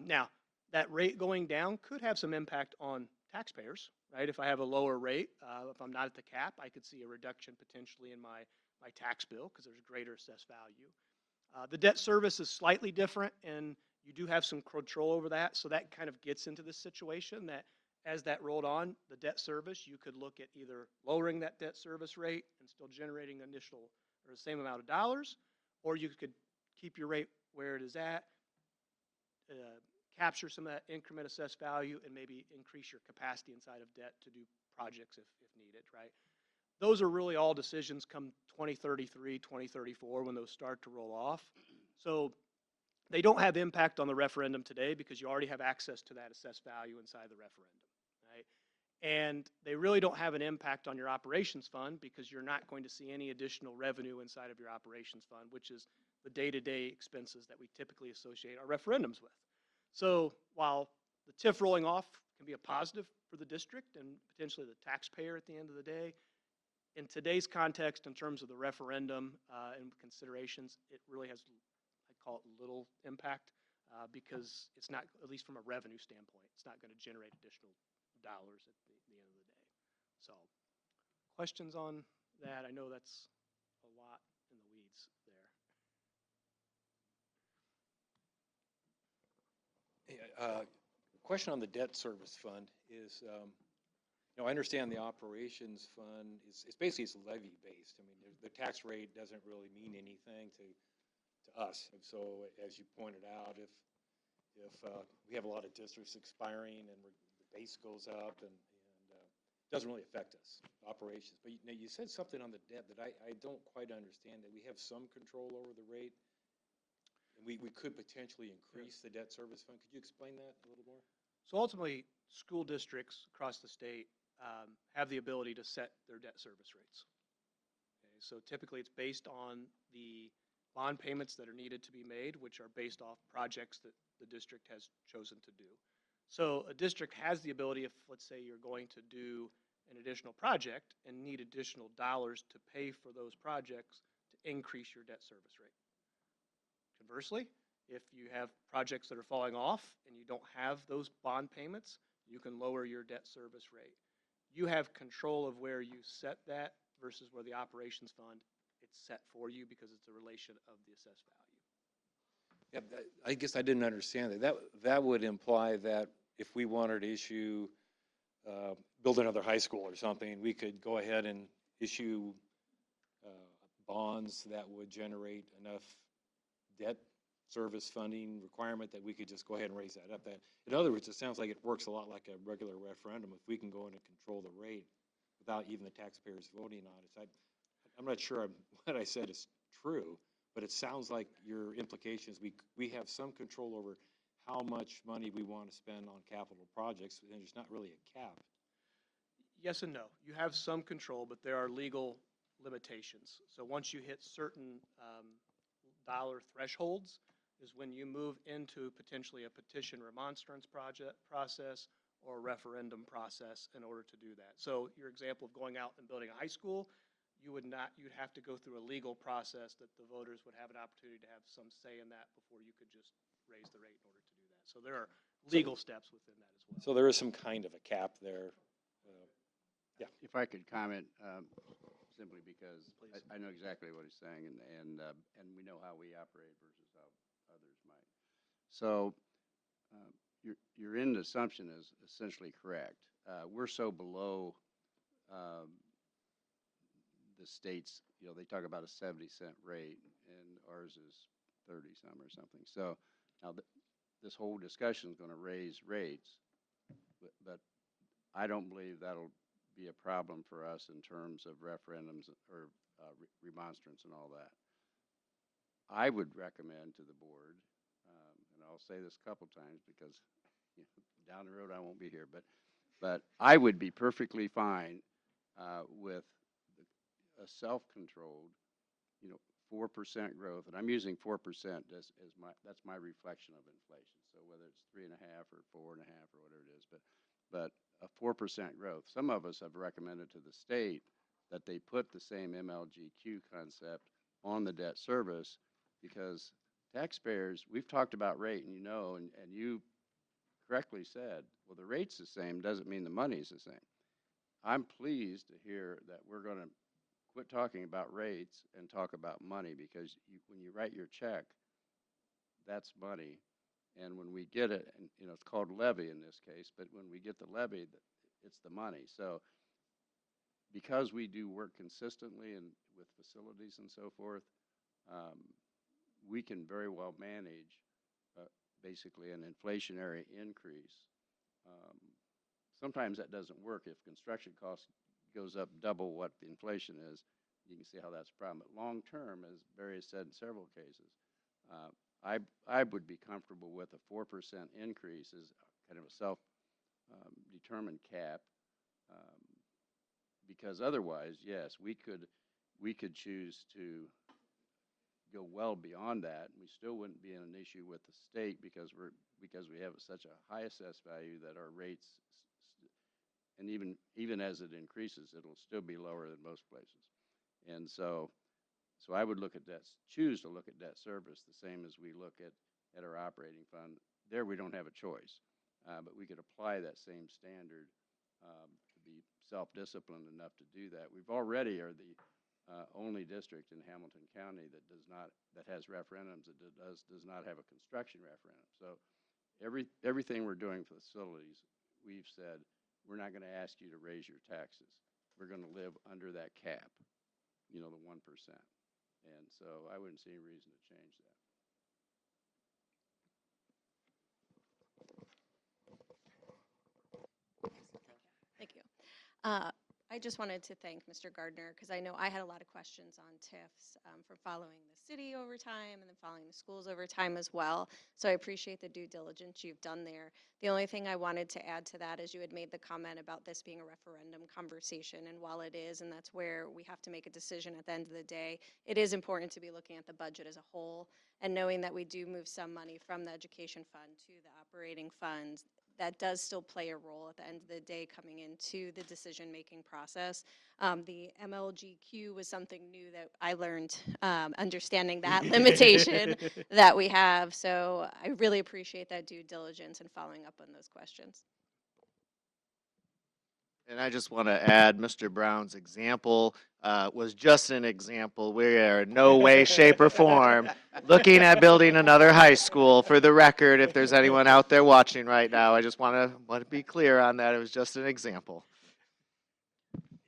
Now, that rate going down could have some impact on taxpayers. Right? If I have a lower rate, if I'm not at the cap, I could see a reduction potentially in my tax bill because there's greater assessed value. The debt service is slightly different, and you do have some control over that. So that kind of gets into this situation that as that rolled on, the debt service, you could look at either lowering that debt service rate and still generating initial or the same amount of dollars, or you could keep your rate where it is at, capture some of that increment assessed value, and maybe increase your capacity inside of debt to do projects if needed, right? Those are really all decisions come 2033, 2034 when those start to roll off. So they don't have impact on the referendum today because you already have access to that assessed value inside the referendum, right? And they really don't have an impact on your operations fund because you're not going to see any additional revenue inside of your operations fund, which is the day-to-day expenses that we typically associate our referendums with. So while the TIF rolling off can be a positive for the district and potentially the taxpayer at the end of the day, in today's context, in terms of the referendum and considerations, it really has, I call it little impact because it's not, at least from a revenue standpoint, it's not going to generate additional dollars at the end of the day. So questions on that? I know that's a lot in the weeds there. Question on the debt service fund is, I understand the operations fund is basically it's levy based. I mean, the tax rate doesn't really mean anything to us. And so, as you pointed out, if we have a lot of districts expiring and the base goes up and it doesn't really affect us, operations. But you said something on the debt that I don't quite understand, that we have some control over the rate. We could potentially increase the debt service fund. Could you explain that a little more? So ultimately, school districts across the state have the ability to set their debt service rates. Okay, so typically it's based on the bond payments that are needed to be made, which are based off projects that the district has chosen to do. So a district has the ability, if let's say you're going to do an additional project and need additional dollars to pay for those projects, to increase your debt service rate. Conversely, if you have projects that are falling off and you don't have those bond payments, you can lower your debt service rate. You have control of where you set that versus where the operations fund, it's set for you because it's a relation of the assessed value. Yeah, I guess I didn't understand that. That would imply that if we wanted to issue, build another high school or something, we could go ahead and issue bonds that would generate enough debt service funding requirement that we could just go ahead and raise that up. That, in other words, it sounds like it works a lot like a regular referendum. If we can go in and control the rate without even the taxpayers voting on it. I'm not sure what I said is true, but it sounds like your implications, we have some control over how much money we want to spend on capital projects, and there's not really a cap. Yes and no. You have some control, but there are legal limitations. So once you hit certain dollar thresholds is when you move into potentially a petition remonstrance process or a referendum process in order to do that. So your example of going out and building a high school, you'd have to go through a legal process that the voters would have an opportunity to have some say in that before you could just raise the rate in order to do that. So there are legal steps within that as well. So there is some kind of a cap there. If I could comment, simply because Please. I know exactly what he's saying, and we know how we operate versus how others might. So your end assumption is essentially correct. We're so below the states, they talk about a 70-cent rate, and ours is 30-some or something. So now this whole discussion is going to raise rates, but I don't believe that'll be a problem for us in terms of referendums or remonstrance and all that. I would recommend to the board, and I'll say this a couple times because down the road I won't be here, but I would be perfectly fine with a self-controlled, 4% growth, and I'm using 4% as that's my reflection of inflation. So whether it's 3.5 or 4.5 or whatever it is, but a 4% growth. Some of us have recommended to the state that they put the same MLGQ concept on the debt service because taxpayers, we've talked about rate, and and you correctly said, well, the rate's the same, doesn't mean the money's the same. I'm pleased to hear that we're going to quit talking about rates and talk about money because when you write your check, that's money. And when we get it, and it's called levy in this case, but when we get the levy, it's the money. So because we do work consistently and with facilities and so forth, we can very well manage basically an inflationary increase. Sometimes that doesn't work. If construction cost goes up double what the inflation is, you can see how that's a problem. But long term, as Barry has said in several cases, I would be comfortable with a 4% increase as kind of a self-determined cap, because otherwise, yes, we could choose to go well beyond that. We still wouldn't be in an issue with the state because we have such a high assessed value that our rates, and even as it increases, it'll still be lower than most places. And so I would choose to look at debt service the same as we look at our operating fund. There we don't have a choice, but we could apply that same standard to be self-disciplined enough to do that. We've already are the only district in Hamilton County that has referendums that does not have a construction referendum. So everything we're doing for facilities, we've said we're not going to ask you to raise your taxes. We're going to live under that cap, the 1%. And so I wouldn't see any reason to change that. Thank you. I just wanted to thank Mr. Gardner because I know I had a lot of questions on TIFs from following the city over time and then following the schools over time as well. So I appreciate the due diligence you've done there. The only thing I wanted to add to that is you had made the comment about this being a referendum conversation, and while it is, and that's where we have to make a decision at the end of the day, it is important to be looking at the budget as a whole and knowing that we do move some money from the education fund to the operating funds. That does still play a role at the end of the day coming into the decision-making process. The MLGQ was something new that I learned, understanding that limitation that we have. So I really appreciate that due diligence and following up on those questions. And I just want to add, Mr. Brown's example was just an example. We are in no way, shape, or form looking at building another high school. For the record, if there's anyone out there watching right now, I just want to be clear on that. It was just an example.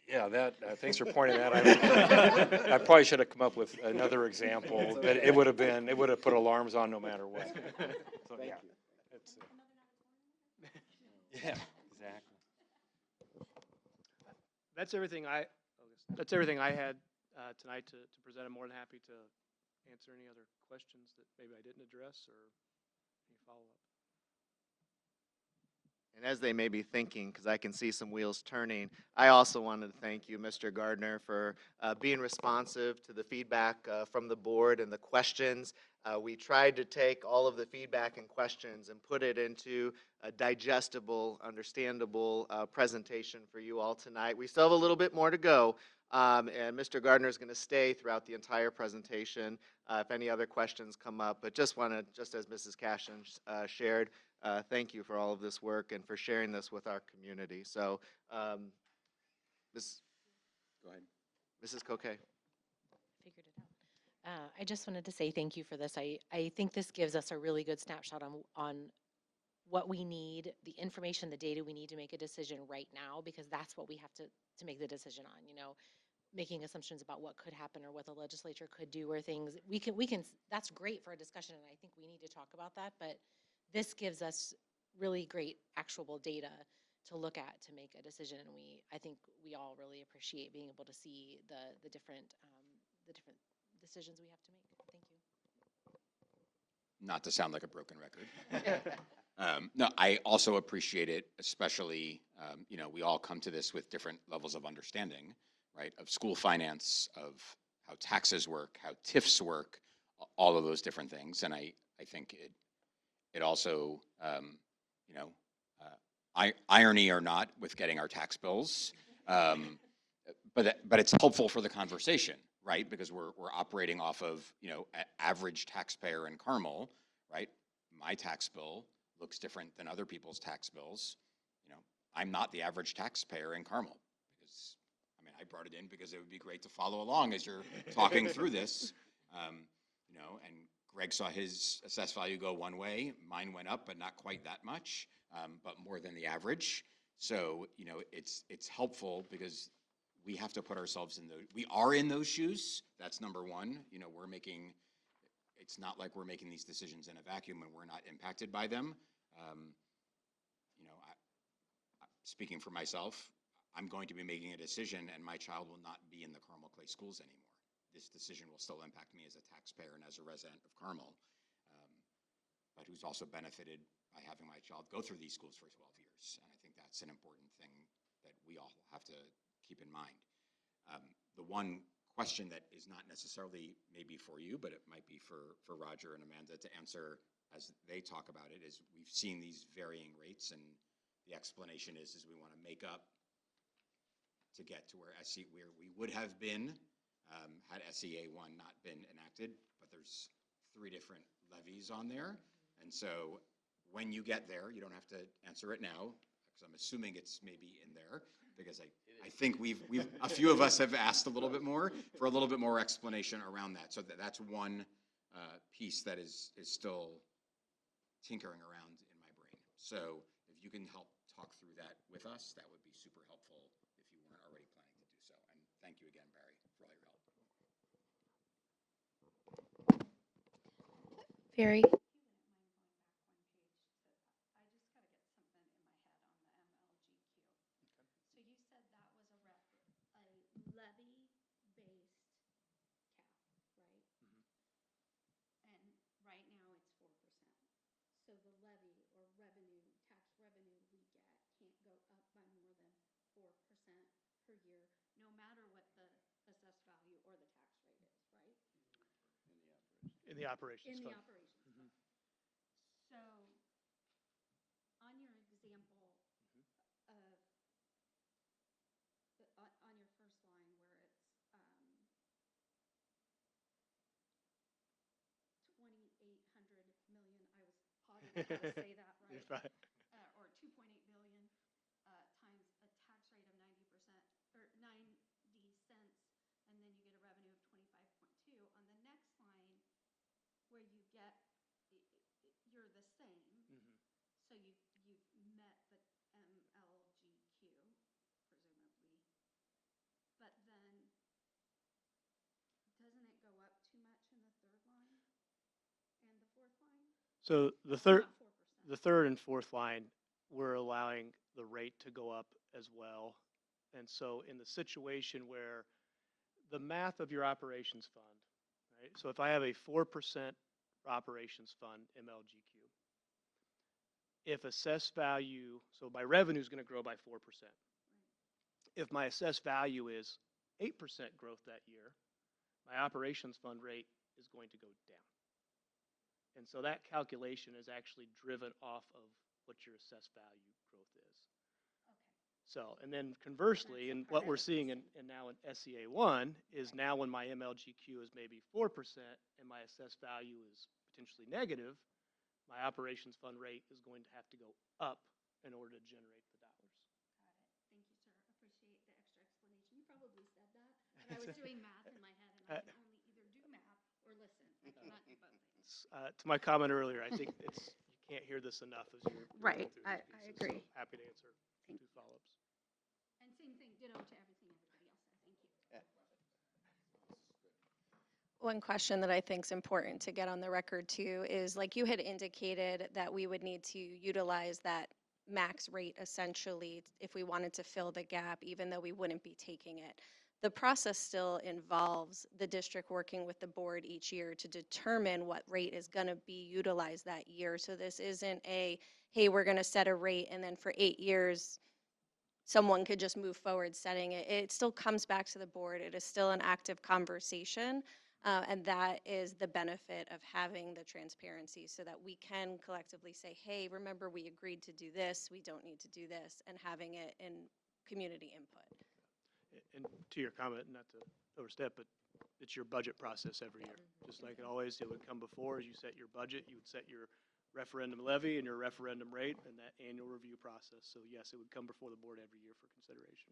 Yeah, that, thanks for pointing that out. I probably should have come up with another example, but it would have put alarms on no matter what. So, yeah. It's, yeah, exactly. That's everything I had tonight to present. I'm more than happy to answer any other questions that maybe I didn't address or any follow-up. And as they may be thinking, because I can see some wheels turning, I also wanted to thank you, Mr. Gardner, for being responsive to the feedback from the board and the questions. We tried to take all of the feedback and questions and put it into a digestible, understandable presentation for you all tonight. We still have a little bit more to go, and Mr. Gardner is going to stay throughout the entire presentation if any other questions come up. But just want to, just as Mrs. Cashin shared, thank you for all of this work and for sharing this with our community. So, Go ahead. Mrs. Coquet. Figured it out. I just wanted to say thank you for this. I think this gives us a really good snapshot on what we need, the information, the data we need to make a decision right now, because that's what we have to make the decision on, you know, making assumptions about what could happen or what the legislature could do or things. We can, that's great for a discussion, and I think we need to talk about that, but this gives us really great actionable data to look at to make a decision, and I think we all really appreciate being able to see the different decisions we have to make. Thank you. Not to sound like a broken record. No, I also appreciate it, especially, you know, we all come to this with different levels of understanding, right, of school finance, of how taxes work, how TIFs work, all of those different things. And I think it also, you know, irony or not with getting our tax bills, but it's helpful for the conversation, right? Because we're operating off of, you know, average taxpayer in Carmel, right? My tax bill looks different than other people's tax bills. You know, I'm not the average taxpayer in Carmel because, I mean, I brought it in because it would be great to follow along as you're talking through this, you know, and Greg saw his assessed value go one way, mine went up, but not quite that much, but more than the average. So, you know, it's helpful because we have to put ourselves in we are in those shoes. That's number one. You know, it's not like we're making these decisions in a vacuum and we're not impacted by them. You know, speaking for myself, I'm going to be making a decision and my child will not be in the Carmel Clay schools anymore. This decision will still impact me as a taxpayer and as a resident of Carmel, but who's also benefited by having my child go through these schools for 12 years. And I think that's an important thing that we all have to keep in mind. The one question that is not necessarily maybe for you, but it might be for Roger and Amanda to answer as they talk about it, is we've seen these varying rates, and the explanation is we want to make up to get to where we would have been had SEA 1 not been enacted, but there's 3 different levies on there. And so when you get there, you don't have to answer it now, because I'm assuming it's maybe in there, because I think a few of us have asked a little bit more for a little bit more explanation around that. So that's one piece that is still tinkering around in my brain. So if you can help talk through that with us, that would be super helpful if you weren't already planning to do so. And thank you again, Barry, for all your help. Very. In the operations fund. So on your example of, on your first line where it's 2,800 million, I was positive how to say that right, Right. or 2.8 billion times a tax rate of So the third and fourth line, we're allowing the rate to go up as well. And so in the situation where the math of your operations fund, right? So if I have a 4% operations fund, MLGQ, if assessed value, so my revenue is going to grow by 4%. If my assessed value is 8% growth that year, my operations fund rate is going to go down. And so that calculation is actually driven off of what your assessed value growth is. So, and then conversely, and what we're seeing in now in SEA one is now when my MLGQ is maybe 4% and my assessed value is potentially negative, my operations fund rate is going to have to go up in order to generate the dollars. Thank you, sir. Appreciate the extra explanation. You probably said that, but I was doing math in my head and I can only either do math or listen. I cannot do both things. To my comment earlier, I think it's, you can't hear this enough as you're Right, going through these I pieces. agree. So happy to answer Thank two follow-ups. And same thing, ditto to everything everybody else said. Thank you. One question that I think is important to get on the record too is, like you had indicated, that we would need to utilize that max rate essentially if we wanted to fill the gap, even though we wouldn't be taking it. The process still involves the district working with the board each year to determine what rate is going to be utilized that year. So this isn't a, hey, we're going to set a rate and then for 8 years someone could just move forward setting it. It still comes back to the board. It is still an active conversation. And that is the benefit of having the transparency so that we can collectively say, hey, remember we agreed to do this, we don't need to do this, and having it in community input. And to your comment, not to overstep, but it's your budget process every year. Just like it always, it would come before, as you set your budget, you would set your referendum levy and your referendum rate and that annual review process. So yes, it would come before the board every year for consideration.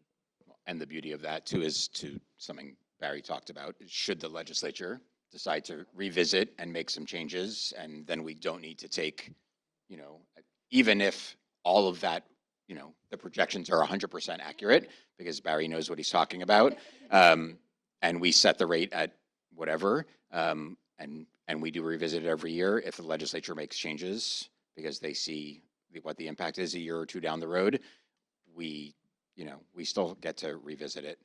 And the beauty of that too is to something Barry talked about, is should the legislature decide to revisit and make some changes, and then we don't need to take, you know, even if all of that, you know, the projections are 100% accurate, because Barry knows what he's talking about, and we set the rate at whatever, and we do revisit it every year if the legislature makes changes because they see what the impact is a year or two down the road, we, you know, we still get to revisit it.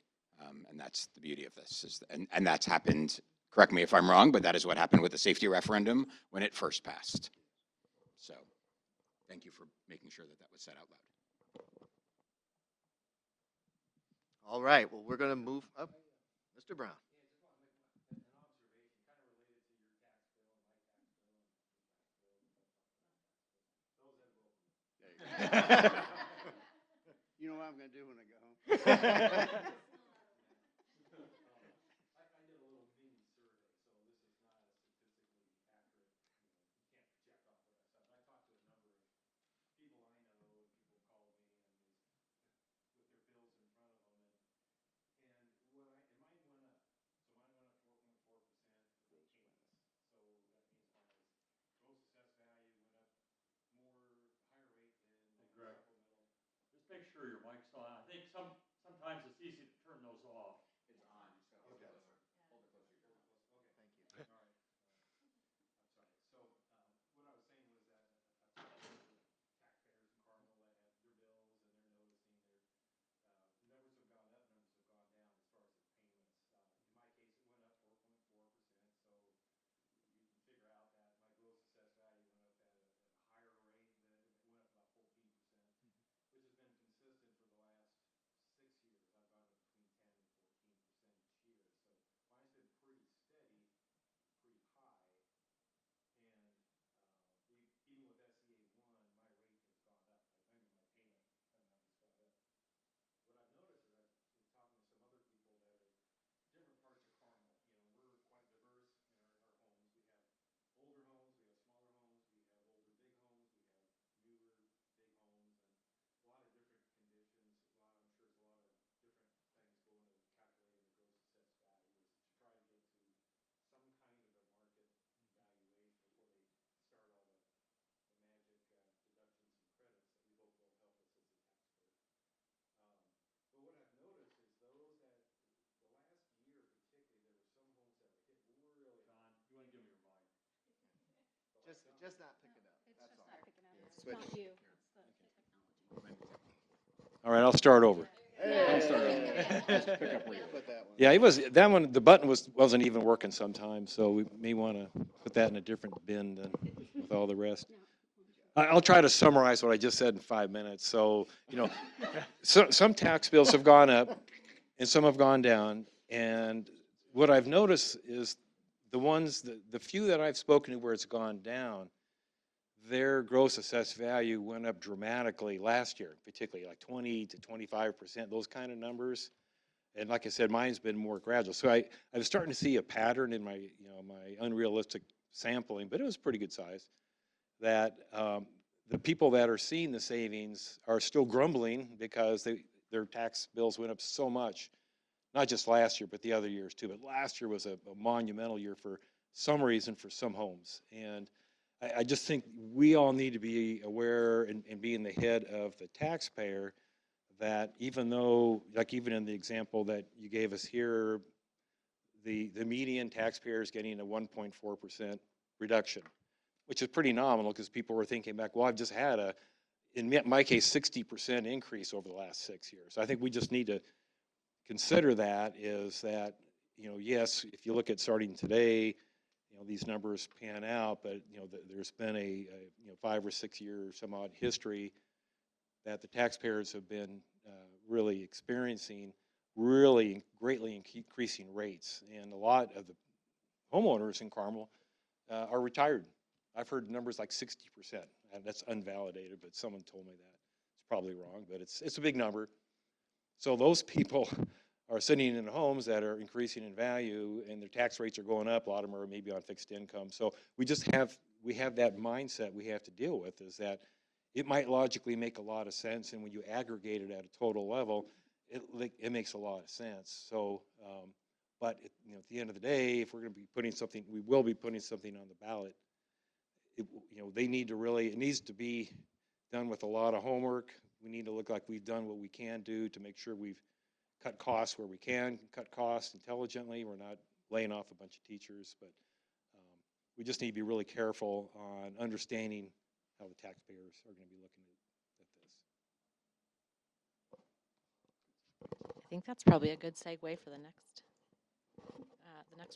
And that's the beauty of this. And that's happened, correct me if I'm wrong, but that is what happened with the safety referendum when it first passed. So thank you for making sure that that was said out loud. All right, well, we're going to move up. Mr. Brown. You know what I'm gonna do when I go home? Just make sure your mic's on. I think sometimes it's easy to turn those off. It's on, just gotta hold it closer. Hold it closer to your mouth. Thank you. All right. I'm sorry. So what I was saying was that I've talked to taxpayers in Carmel that have their bills and they're noticing their numbers have gone up, numbers have gone down as far as their payments. In my case, it went up 4.4%. So you can figure out that my gross assessed value went up at a higher rate. It went up about 14%, which has been consistent for the last 6 just not picking up. That's all. It's not you, it's the technology. All right, I'll start over. I'll start over. Just pick up where you Put that one. Yeah, it was, that one, the button wasn't even working sometimes, so we may want to put that in a different bin than with all the rest. I'll try to summarize what I just said in 5 minutes. So, some tax bills have gone up and some have gone down. And what I've noticed is the few that I've spoken to where it's gone down, their gross assessed value went up dramatically last year, particularly like 20 to 25%, those kind of numbers. And like I said, mine's been more gradual. So I was starting to see a pattern in my, my unrealistic sampling, but it was pretty good size, that the people that are seeing the savings are still grumbling because their tax bills went up so much, not just last year, but the other years too. But last year was a monumental year for some reason for some homes. And I just think we all need to be aware and be in the head of the taxpayer that even though, like even in the example that you gave us here, the median taxpayer is getting a 1.4% reduction, which is pretty nominal because people were thinking back, well, I've just had in my case, 60% increase over the last 6 years. I think we just need to consider that is that, yes, if you look at starting today, these numbers pan out, but, there's been a 5 or 6 year some odd history that the taxpayers have been really experiencing really greatly increasing rates. And a lot of the homeowners in Carmel are retired. I've heard numbers like 60%, and that's unvalidated, but someone told me that. It's probably wrong, but it's a big number. So those people are sitting in homes that are increasing in value, and their tax rates are going up. A lot of them are maybe on fixed income. So we have that mindset we have to deal with, is that it might logically make a lot of sense, and when you aggregate it at a total level, it makes a lot of sense. So, but at the end of the day, if we're going to be putting something, we will be putting something on the ballot. They need to really, it needs to be done with a lot of homework. We need to look like we've done what we can do to make sure we've cut costs where we can cut costs intelligently. We're not laying off a bunch of teachers, but we just need to be really careful on understanding how the taxpayers are going to be looking at this. I think that's probably a good segue for the next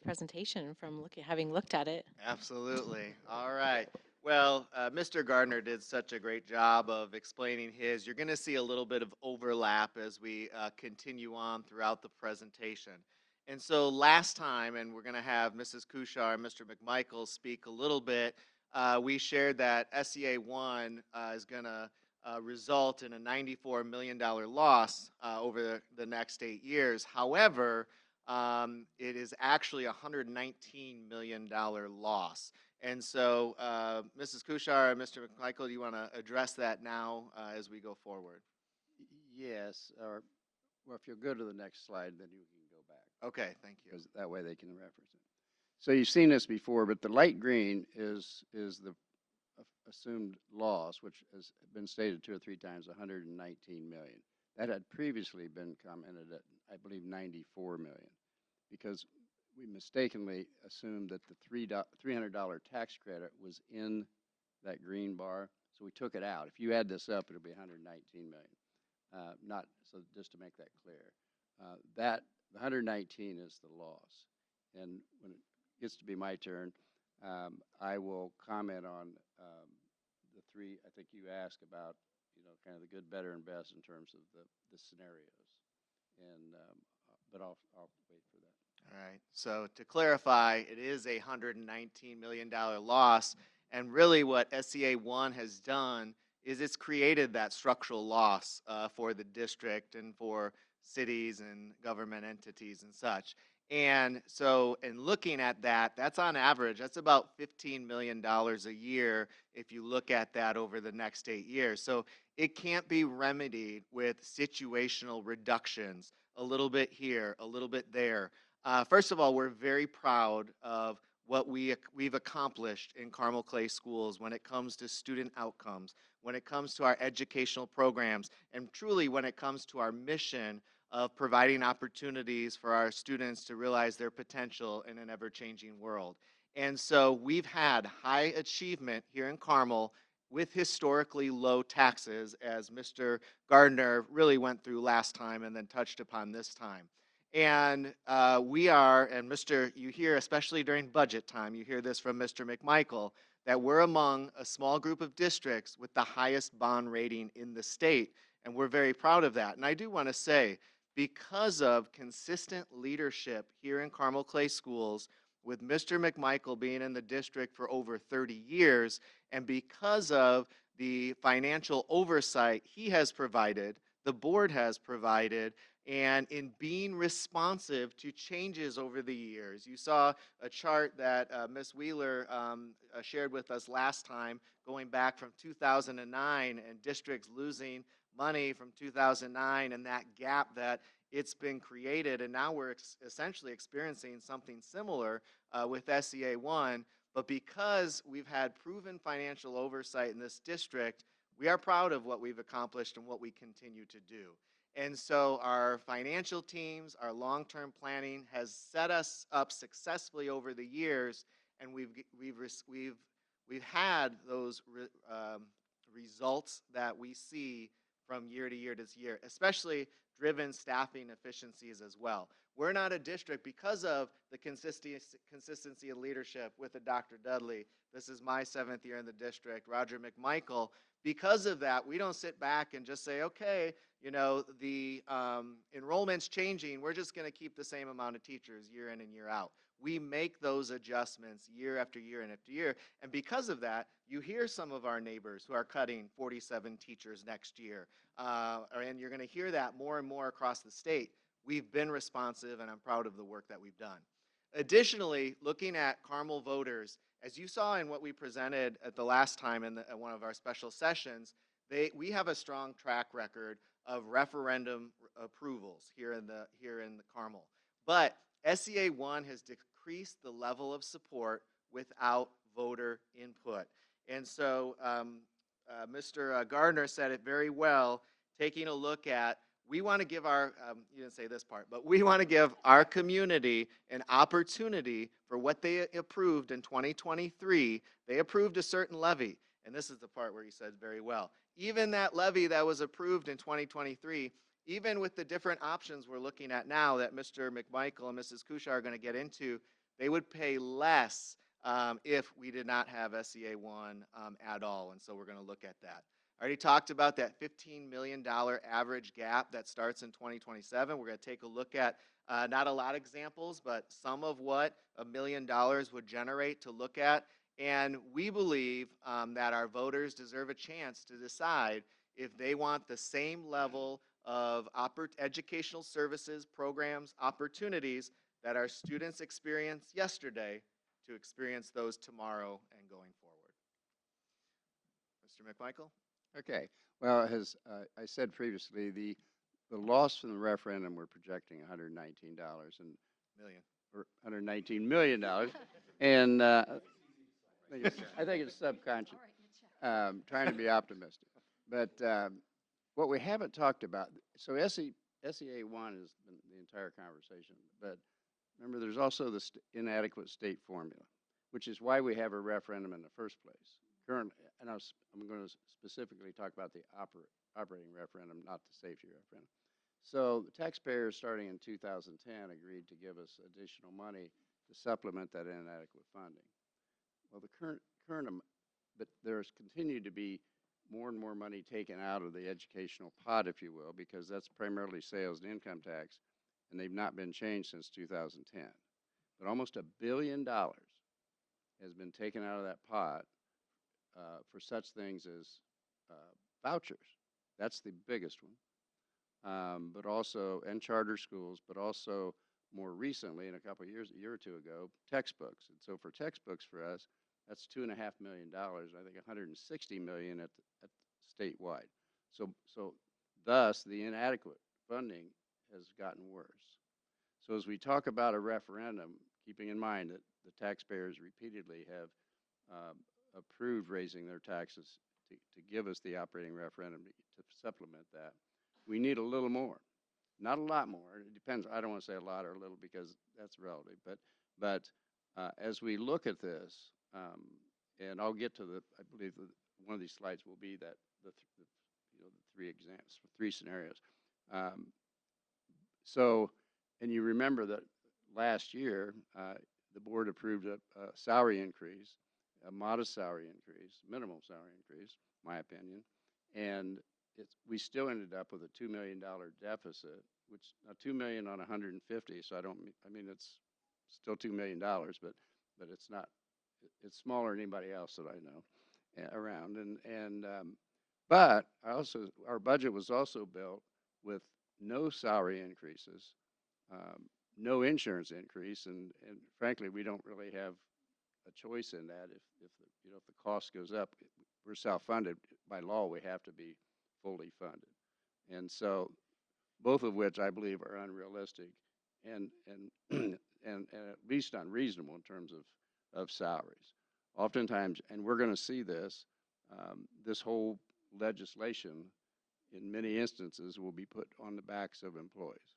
presentation from having looked at it. Absolutely. All right. Well, Mr. Gardner did such a great job of explaining his. You're going to see a little bit of overlap as we continue on throughout the presentation. And so last time, and we're going to have Mrs. Kushar and Mr. McMichael speak a little bit, we shared that SEA 1 is going to result in a $94 million loss over the next 8 years. However, it is actually a $119 million loss. And so, Mrs. Kushar and Mr. McMichael, do you want to address that now as we go forward? Yes, or, well, if you'll go to the next slide, then you can go back. Okay, thank you. Because that way they can reference it. So you've seen this before, but the light green is the assumed loss, which has been stated 2 or 3 times, 119 million. That had previously been commented at, I believe, 94 million, because we mistakenly assumed that the $300 tax credit was in that green bar, so we took it out. If you add this up, it'll be 119 million. Not so. Just to make that clear, that the 119 is the loss, and when it gets to be my turn, I will comment on the 3. I think you asked about, kind of the good, better, and best in terms of the scenarios, and but I'll wait for that. All right. So to clarify, it is a $119 million loss. And really what SEA 1 has done is it's created that structural loss for the district and for cities and government entities and such. And so in looking at that, that's on average, that's about $15 million a year if you look at that over the next 8 years. So it can't be remedied with situational reductions, a little bit here, a little bit there. First of all, we're very proud of what we've accomplished in Carmel Clay Schools when it comes to student outcomes, when it comes to our educational programs, and truly when it comes to our mission of providing opportunities for our students to realize their potential in an ever-changing world. And so we've had high achievement here in Carmel with historically low taxes, as Mr. Gardner really went through last time and then touched upon this time. And we are, and you hear, especially during budget time, you hear this from Mr. McMichael, that we're among a small group of districts with the highest bond rating in the state. And we're very proud of that. And I do want to say, because of consistent leadership here in Carmel Clay Schools, with Mr. McMichael being in the district for over 30 years, and because of the financial oversight he has provided, the board has provided, and in being responsive to changes over the years. You saw a chart that Ms. Wheeler shared with us last time, going back from 2009 and districts losing money from 2009 and that gap that it's been created. And now we're essentially experiencing something similar with SEA 1. But because we've had proven financial oversight in this district, we are proud of what we've accomplished and what we continue to do. And so our financial teams, our long-term planning has set us up successfully over the years, and we've had those results that we see from year to year to year, especially driven staffing efficiencies as well. We're not a district because of the consistency of leadership with a Dr. Dudley. This is my 7th year in the district, Roger McMichael. Because of that, we don't sit back and just say, okay, you know, the enrollment's changing. We're just going to keep the same amount of teachers year in and year out. We make those adjustments year after year and after year. And because of that, you hear some of our neighbors who are cutting 47 teachers next year. And you're going to hear that more and more across the state. We've been responsive, and I'm proud of the work that we've done. Additionally, looking at Carmel voters, as you saw in what we presented at the last time in one of our special sessions, we have a strong track record of referendum approvals here in the Carmel. But SEA 1 has decreased the level of support without voter input. And so Mr. Gardner said it very well, taking a look at, we want to give our, you didn't say this part, but we want to give our community an opportunity for what they approved in 2023. They approved a certain levy, and this is the part where he said very well. Even that levy that was approved in 2023, even with the different options we're looking at now that Mr. McMichael and Mrs. Kushar are going to get into, they would pay less if we did not have SEA 1 at all, and so we're going to look at that. I already talked about that $15 million average gap that starts in 2027. We're going to take a look at not a lot of examples, but some of what $1 million would generate to look at. And we believe that our voters deserve a chance to decide if they want the same level of educational services, programs, opportunities that our students experienced yesterday to experience those tomorrow and going forward. Mr. McMichael? Okay. Well, as I said previously, the loss from the referendum, we're projecting $119 and Million. or $119 million, and I think it's subconscious. Trying to be optimistic, but what we haven't talked about. So SEA 1 has been the entire conversation, but remember, there's also the inadequate state formula, which is why we have a referendum in the first place. Currently, and I'm going to specifically talk about the operating referendum, not the safety referendum. So the taxpayers, starting in 2010, agreed to give us additional money to supplement that inadequate funding. Well, but there's continued to be more and more money taken out of the educational pot, if you will, because that's primarily sales and income tax, and they've not been changed since 2010. But almost $1 billion has been taken out of that pot for such things as vouchers. That's the biggest one. But also, and charter schools, but also more recently, in a year or two ago, textbooks. And so for textbooks for us, that's $2.5 million. I think $160 million at statewide. So thus, the inadequate funding has gotten worse. So as we talk about a referendum, keeping in mind that the taxpayers repeatedly have approved raising their taxes to give us the operating referendum to supplement that, we need a little more. Not a lot more. It depends. I don't want to say a lot or a little because that's relative. But as we look at this, and I'll get to I believe one of these slides will be that the three examples, three scenarios. So, and you remember that last year, the board approved a salary increase, a modest salary increase, minimal salary increase, my opinion, and we still ended up with a $2 million deficit, which now 2 million on 150. So I mean, it's still $2 million, but it's not, it's smaller than anybody else that I know around. But our budget was also built with no salary increases, no insurance increase, and frankly, we don't really have a choice in that. If the cost goes up, we're self-funded. By law, we have to be fully funded. And so both of which I believe are unrealistic and at least unreasonable in terms of salaries. Oftentimes, and we're going to see this, this whole legislation in many instances will be put on the backs of employees.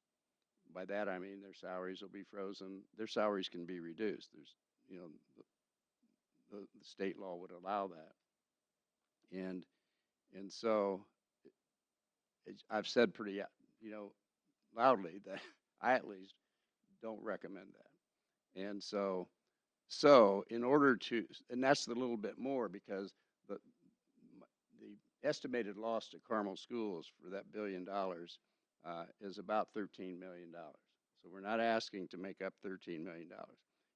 By that I mean their salaries will be frozen. Their salaries can be reduced. There's, the state law would allow that. And so I've said pretty, loudly that I at least don't recommend that. And so in order to, and that's a little bit more because the estimated loss to Carmel schools for that $1 billion is about $13 million. So we're not asking to make up $13 million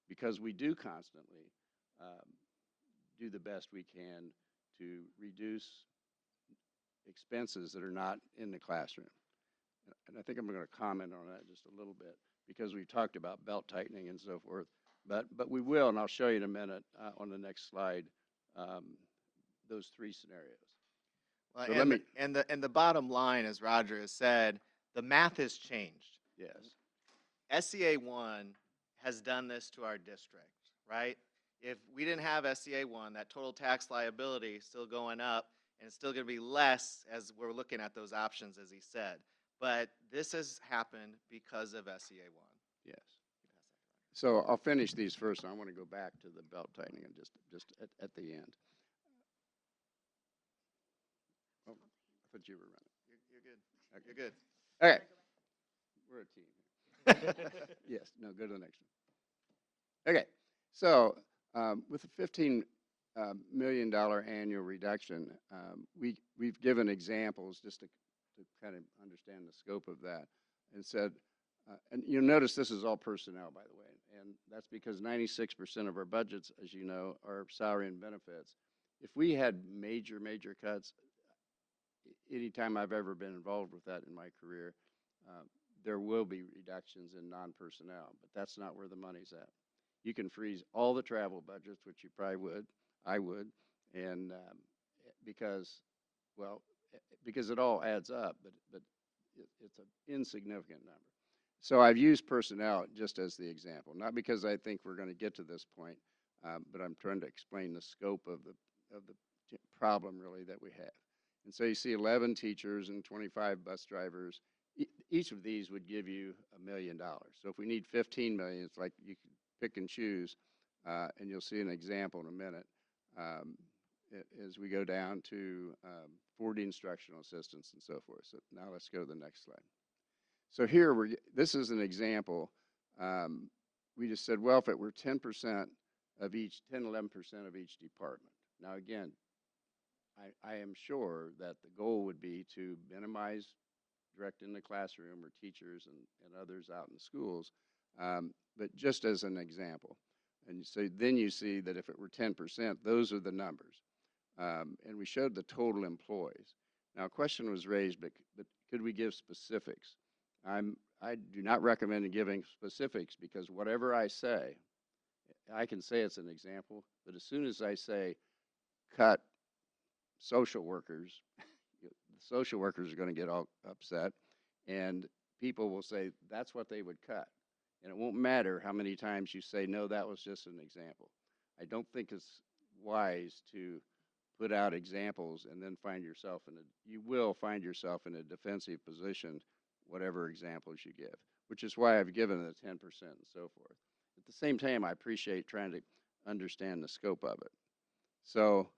because we do constantly do the best we can to reduce expenses that are not in the classroom. And I think I'm going to comment on that just a little bit because we've talked about belt tightening and so forth. But we will, and I'll show you in a minute on the next slide, those three scenarios. Well, So and the bottom line, as Roger has said, the math has changed. Yes. SEA 1 has done this to our district, right? If we didn't have SEA 1, that total tax liability is still going up, and it's still going to be less as we're looking at those options, as he said. But this has happened because of SEA 1. Yes. So I'll finish these first. I want to go back to the belt tightening and just at the end. Oh, I thought you were running. You're good. Okay. You're good. Okay. We're a team. Yes. No, go to the next one. Okay. So with a $15 million annual reduction, we've given examples just to kind of understand the scope of that and said, and you'll notice this is all personnel, by the way, and that's because 96% of our budgets, as you know, are salary and benefits. If we had major cuts, anytime I've ever been involved with that in my career, there will be reductions in non-personnel, but that's not where the money's at. You can freeze all the travel budgets, which you probably would, I would, and because it all adds up, but it's an insignificant number. So I've used personnel just as the example, not because I think we're going to get to this point, but I'm trying to explain the scope of the problem really that we have. And so you see 11 teachers and 25 bus drivers. Each of these would give you $1 million. So if we need 15 million, it's like you can pick and choose, and you'll see an example in a minute as we go down to 40 instructional assistants and so forth. So now let's go to the next slide. So here, this is an example. We just said, well, if it were 10% of each, 10, 11% of each department. Now again, I am sure that the goal would be to minimize direct in the classroom or teachers and others out in the schools, but just as an example. And so then you see that if it were 10%, those are the numbers. And we showed the total employees. Now a question was raised, but could we give specifics? I do not recommend giving specifics because whatever I say, I can say it's an example, but as soon as I say cut social workers, the social workers are going to get all upset, and people will say that's what they would cut. And it won't matter how many times you say, no, that was just an example. I don't think it's wise to put out examples and then you will find yourself in a defensive position, whatever examples you give, which is why I've given the 10% and so forth. the same time, I appreciate trying to understand the scope of it. So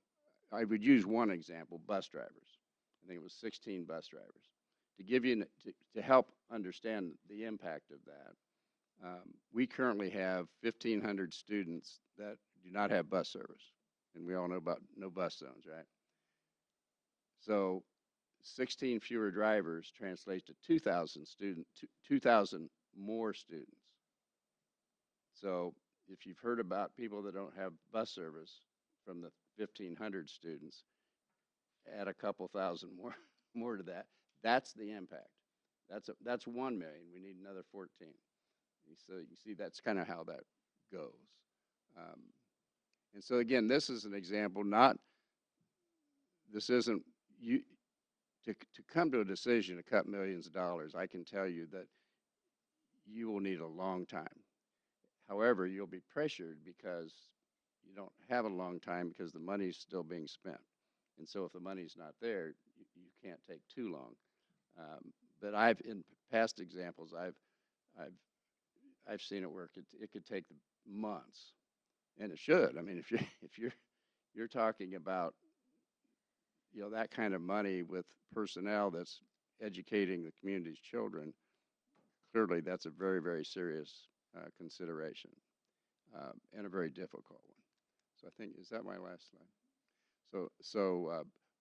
I would use one example, bus drivers. I think it was 16 bus drivers. To give you, to help understand the impact of that, we currently have 1,500 students that do not have bus service. And we all know about no bus zones, right? So 16 fewer drivers translates to 2,000 more students. So if you've heard about people that don't have bus service from the 1,500 students, add a couple thousand more to that, that's the impact. That's 1 million. We need another 14. So you see that's kind of how that goes. And so again, this is an example, this isn't, to come to a decision to cut millions of dollars, I can tell you that you will need a long time. However, you'll be pressured because you don't have a long time because the money's still being spent. And so if the money's not there, you can't take too long. But in past examples, I've seen it work. It could take months, and it should. I mean, if you're talking about, you know, that kind of money with personnel that's educating the community's children, clearly that's a very, very serious consideration and a very difficult one. So I think, is that my last slide?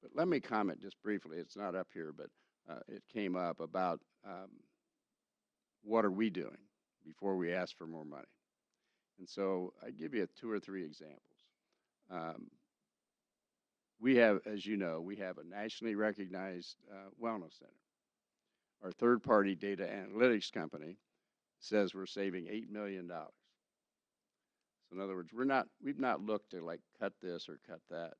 But let me comment just briefly. It's not up here, but it came up about what are we doing before we ask for more money. And so I give you 2 or 3 examples. We have, as you know, we have a nationally recognized wellness center. Our third-party data analytics company says we're saving $8 million. So in other words, we've not looked to like cut this or cut that.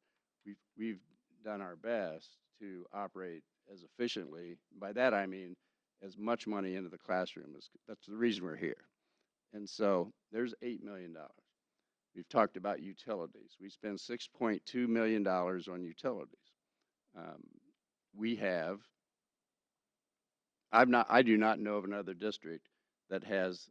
We've done our best to operate as efficiently. By that I mean as much money into the classroom. That's the reason we're here. And so there's $8 million. We've talked about utilities. We spend $6.2 million on utilities. I do not know of another district that has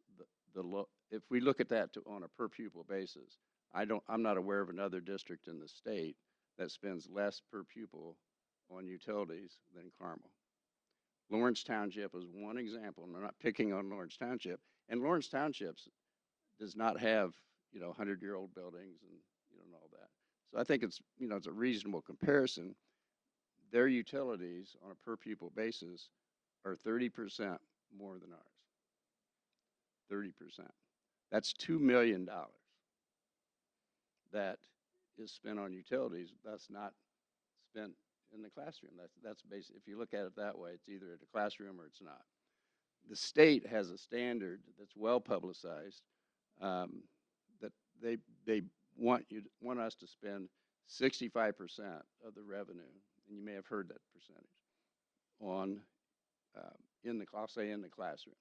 if we look at that on a per pupil basis, I'm not aware of another district in the state that spends less per pupil on utilities than Carmel. Lawrence Township is one example, and I'm not picking on Lawrence Township. And Lawrence Township does not have, 100-year-old buildings and all that. So I think it's a reasonable comparison. Their utilities on a per pupil basis are 30% more than ours. 30%. That's $2 million that is spent on utilities. That's not spent in the classroom. That's basic. If you look at it that way, it's either at a classroom or it's not. The state has a standard that's well publicized that they want us to spend 65% of the revenue, and you may have heard that percentage, on I'll say in the classroom.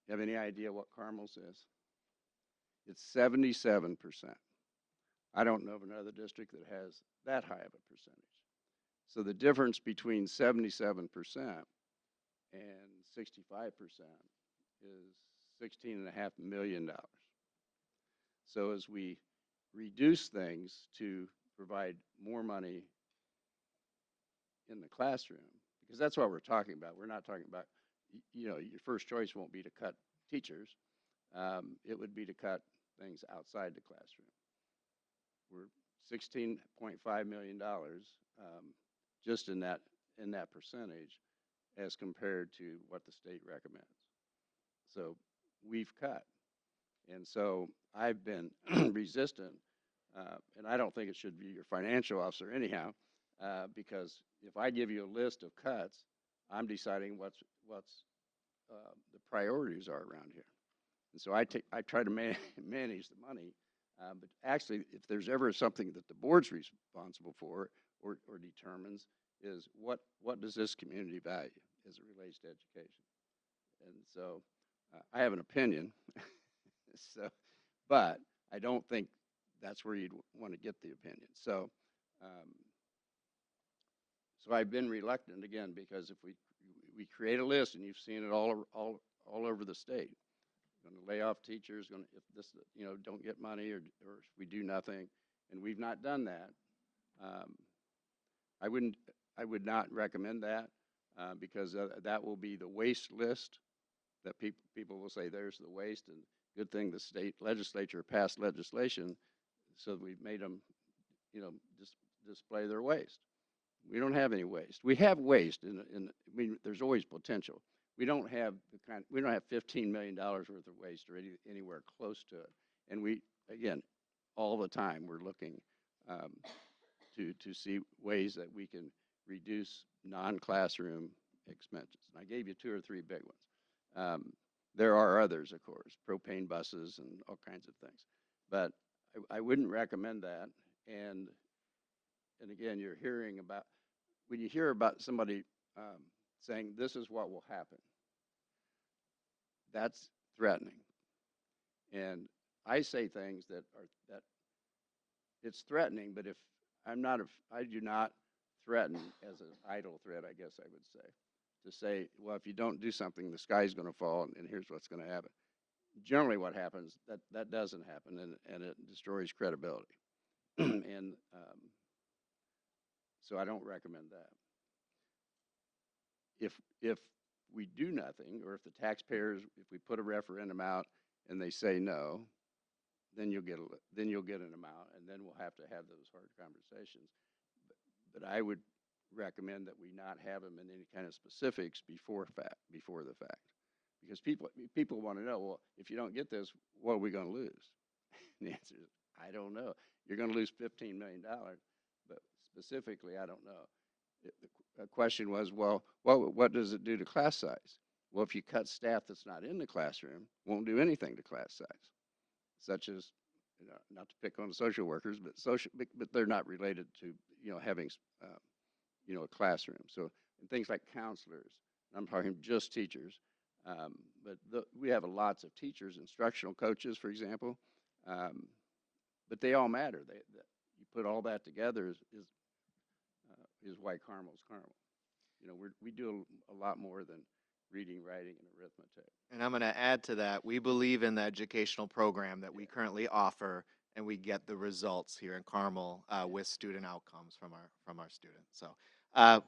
You have any idea what Carmel's is? It's 77%. I don't know of another district that has that high of a percentage. So the difference between 77% and 65% is $16.5 million. So as we reduce things to provide more money in the classroom, because that's what we're talking about. We're not talking about, your first choice won't be to cut teachers. It would be to cut things outside the classroom. We're $16.5 million just in that percentage as compared to what the state recommends. So we've cut. And so I've been resistant, and I don't think it should be your financial officer anyhow, because if I give you a list of cuts, I'm deciding what's the priorities are around here. And so I try to manage the money, but actually, if there's ever something that the board's responsible for or determines, is what does this community value as it relates to education? And so I have an opinion, but I don't think that's where you'd want to get the opinion. So I've been reluctant again, because if we create a list, and you've seen it all over the state, going to lay off teachers, if this, don't get money or if we do nothing, and we've not done that. I would not recommend that because that will be the waste list that people will say there's the waste, and good thing the state legislature passed legislation so that we've made them, display their waste. We don't have any waste. We have waste, there's always potential. We don't have $15 million worth of waste or anywhere close to it. And we, again, all the time we're looking to see ways that we can reduce non-classroom expenses. And I gave you 2 or 3 big ones. There are others, of course, propane buses and all kinds of things. But I wouldn't recommend that. And again, you're hearing about, when you hear about somebody saying this is what will happen, that's threatening. And I say things that it's threatening, but if I do not threaten as an idle threat, I guess I would say, to say, well, if you don't do something, the sky's going to fall, and here's what's going to happen. Generally, what happens, that doesn't happen, and it destroys credibility. And so I don't recommend that. If we do nothing, or if the taxpayers, if we put a referendum out and they say no, then you'll get an amount, and then we'll have to have those hard conversations. But I would recommend that we not have them in any kind of specifics before the fact, because people want to know, well, if you don't get this, what are we going to lose? And the answer is, I don't know. You're going to lose $15 million, but specifically, I don't know. The question was, well, what does it do to class size? Well, if you cut staff that's not in the classroom, won't do anything to class size, such as, not to pick on the social workers, but they're not related to, having, a classroom. So and things like counselors, I'm talking just teachers, but we have lots of teachers, instructional coaches, for example, but they all matter. You put all that together is why Carmel's Carmel. We do a lot more than reading, writing, and arithmetic. And I'm going to add to that, we believe in the educational program that we currently offer, and we get the results here in Carmel with student outcomes from our students. So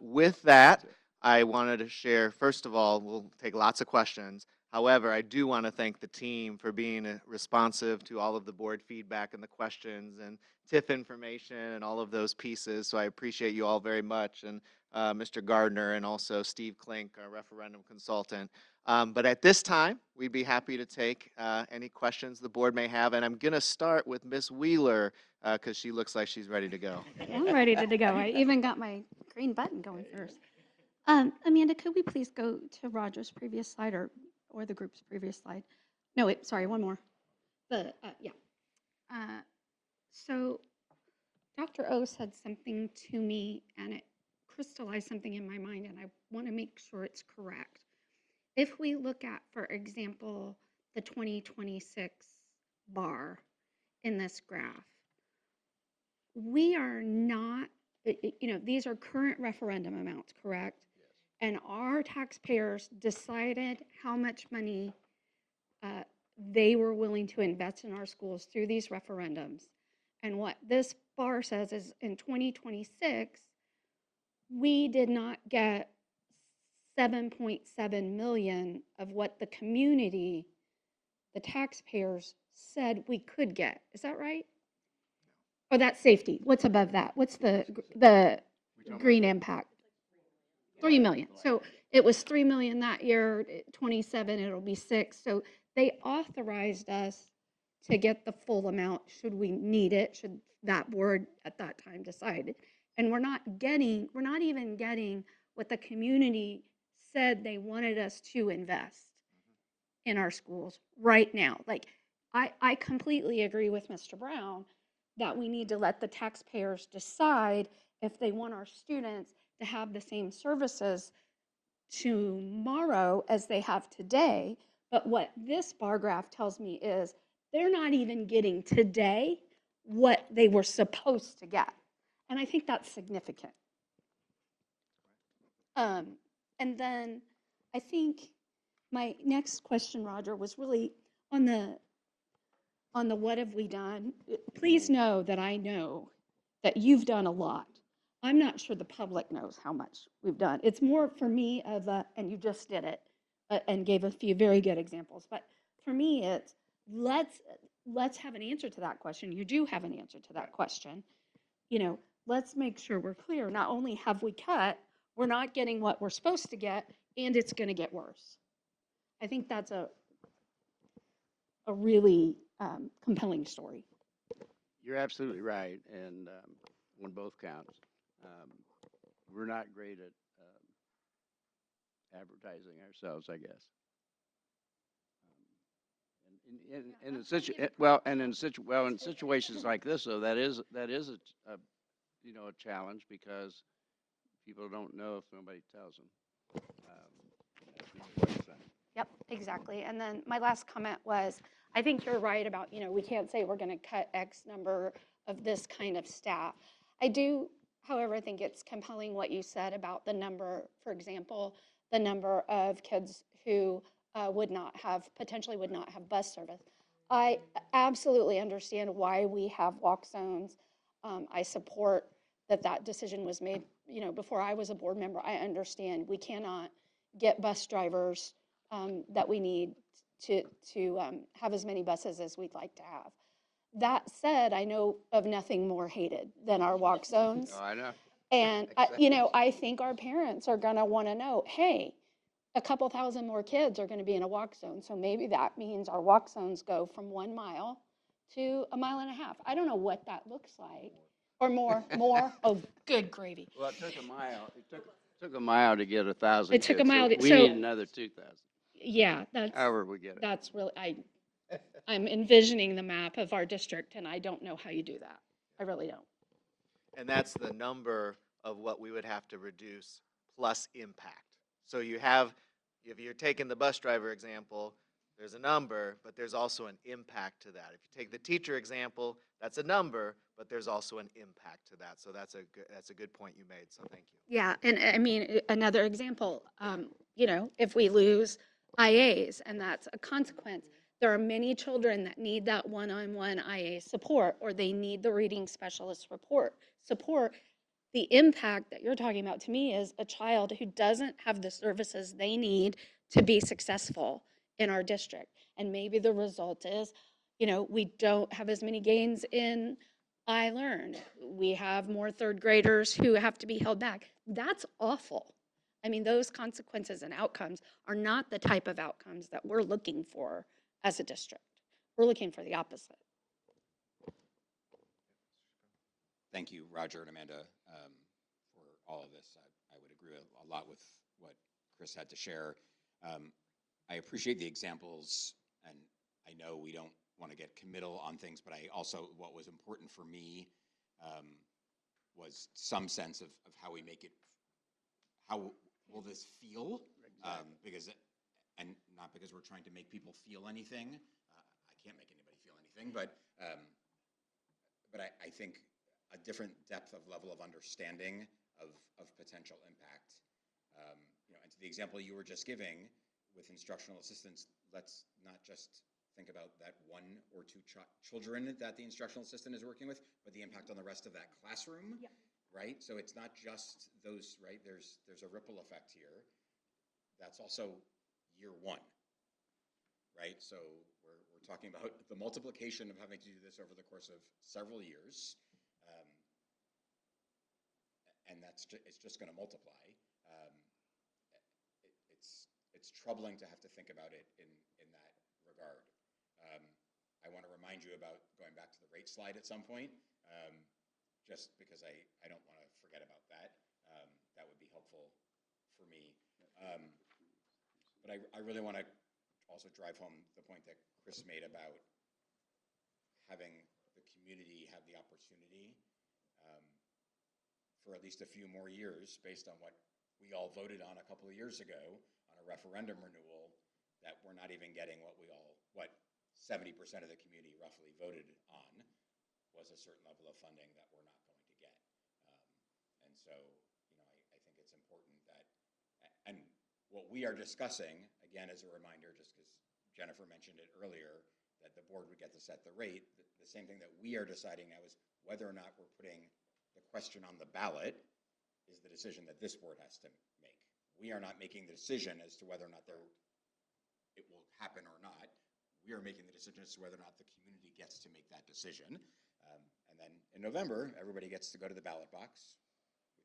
with that, I wanted to share, first of all, we'll take lots of questions. However, I do want to thank the team for being responsive to all of the board feedback and the questions and TIF information and all of those pieces. So I appreciate you all very much. And Mr. Gardner and also Steve Klink, our referendum consultant. But at this time, we'd be happy to take any questions the board may have. And I'm going to start with Ms. Wheeler because she looks like she's ready to go. I'm ready to go. I even got my green button going first. Amanda, could we please go to Roger's previous slide or the group's previous slide? No, wait, sorry, one more. Yeah. So Dr. O said something to me and it crystallized something in my mind, and I want to make sure it's correct. If we look at, for example, the 2026 bar in this graph, we are not, these are current referendum amounts, correct? Yes. And our taxpayers decided how much money they were willing to invest in our schools through these referendums. And what this bar says is in 2026, we did not get 7.7 million of what the community, the taxpayers, said we could get. Is that right? Oh, that's safety. What's above that? What's the green impact? 3 million. So it was 3 million that year, 27, it'll be 6. So they authorized us to get the full amount should we need it, should that board at that time decide. And we're not even getting what the community said they wanted us to invest in our schools right now. Like, I completely agree with Mr. Brown that we need to let the taxpayers decide if they want our students to have the same services tomorrow as they have today. But what this bar graph tells me is they're not even getting today what they were supposed to get. And I think that's significant. And then I think my next question, Roger, was really On the what have we done, please know that I know that you've done a lot. I'm not sure the public knows how much we've done. It's more for me of a, and you just did it and gave a few very good examples. But for me, it's let's have an answer to that question. You do have an answer to that question. You know, let's make sure we're clear. Not only have we cut, we're not getting what we're supposed to get, and it's going to get worse. I think that's a really compelling story. You're absolutely right, and on both counts. We're not great at advertising ourselves, I guess. In situations like this, though, that is a you know, a challenge because people don't know if nobody tells them. That's not what it's done. Yep, exactly. And then my last comment was, I think you're right about, you know, we can't say we're going to cut X number of this kind of staff. I do, however, think it's compelling what you said about the number, for example, the number of kids who potentially would not have bus service. I absolutely understand why we have walk zones. I support that decision was made, you know, before I was a board member. I understand we cannot get bus drivers that we need to have as many buses as we'd like to have. That said, I know of nothing more hated than our walk zones. Oh, I know. And, you know, I think our parents are going to want to know, hey, a couple thousand more kids are going to be in a walk zone. So maybe that means our walk zones go from 1 mile to 1.5 miles. I don't know what that looks like. Or more. Oh, good gravy. Well, it took a mile. It took a mile to get 1,000 It took a kids, mile so to- we so- need another 2,000. Yeah, However we get it. that's really, I'm envisioning the map of our district, and I don't know how you do that. I really don't. And that's the number of what we would have to reduce plus impact. So you have, if you're taking the bus driver example, there's a number, but there's also an impact to that. If you take the teacher example, that's a number, but there's also an impact to that. So that's a good point you made. So thank you. Yeah, and I mean, another example, you know, if we lose IAs, and that's a consequence, there are many children that need that one-on-one IA support, or they need the reading specialist support. The impact that you're talking about to me is a child who doesn't have the services they need to be successful in our district. And maybe the result is, you know, we don't have as many gains in I Learn. We have more third graders who have to be held back. That's awful. I mean, those consequences and outcomes are not the type of outcomes that we're looking for as a district. We're looking for the opposite. Thank you, Roger and Amanda, for all of this. I would agree a lot with what Chris had to share. I appreciate the examples, and I know we don't want to get committal on things, but I also, what was important for me was some sense of how we make it, how will this feel? Because, and not because we're trying to make people feel anything. I can't make anybody feel anything, but I think a different depth of level of understanding of potential impact. You know, and to the example you were just giving with instructional assistants, let's not just think about that one or two children that the instructional assistant is working with, but the impact on the rest of that classroom, right? So it's not just those, right? There's a ripple effect here. That's also year one, right? So we're talking about the multiplication of having to do this over the course of several years. And it's just going to multiply. It's troubling to have to think about it in that regard. I want to remind you about going back to the rate slide at some point, just because I don't want to forget about that. That would be helpful for me. But I really want to also drive home the point that Chris made about having the community have the opportunity for at least a few more years, based on what we all voted on a couple of years ago on a referendum renewal, that we're not even getting what 70% of the community roughly voted on was a certain level of funding that we're not going to get. And so, you know, I think it's important that, and what we are discussing, again, as a reminder, Jennifer mentioned it earlier, that the board would get to set the rate. The same thing that we are deciding now is whether or not we're putting the question on the ballot is the decision that this board has to make. We are not making the decision as to whether or not it will happen or not. We are making the decision as to whether or not the community gets to make that decision. And then in November, everybody gets to go to the ballot box,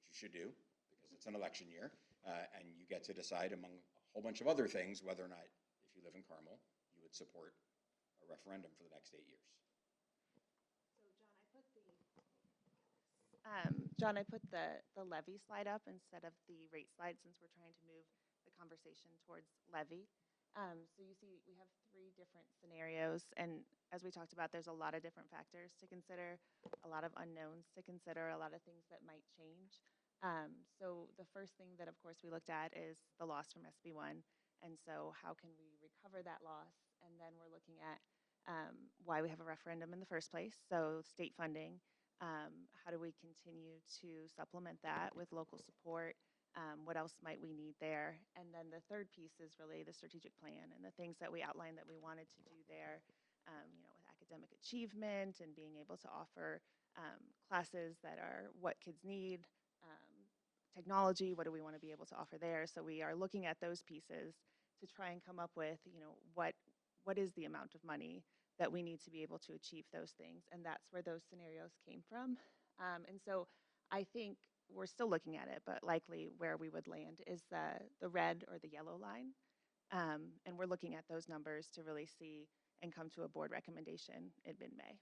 which you should do because it's an election year, and you get to decide among a whole bunch of other things whether or not, if you live in Carmel, you would support a referendum for the next 8 years. John, I put the levy slide up instead of the rate slide since we're trying to move the conversation towards levy. So you see we have 3 different scenarios, and as we talked about, there's a lot of different factors to consider, a lot of unknowns to consider, a lot of things that might change. So the first thing that of course we looked at is the loss from SB1, and so how can we recover that loss? And then we're looking at why we have a referendum in the first place, so state funding. How do we continue to supplement that with local support? What else might we need there? And then the third piece is really the strategic plan and the things that we outlined that we wanted to do there, with academic achievement and being able to offer classes that are what kids need, technology, what do we want to be able to offer there? So we are looking at those pieces to try and come up with, what is the amount of money that we need to be able to achieve those things. And that's where those scenarios came from. And so I think we're still looking at it, but likely where we would land is the red or the yellow line. And we're looking at those numbers to really see and come to a board recommendation in mid-May.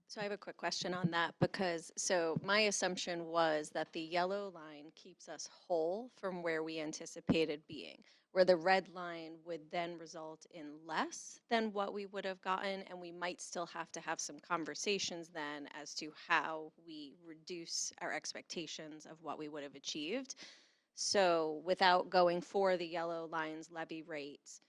So I have a quick question on that because, so my assumption was that the yellow line keeps us whole from where we anticipated being, where the red line would then result in less than what we would have gotten, and we might still have to have some conversations then as to how we reduce our expectations of what we would have achieved. So without going for the yellow line's levy rates,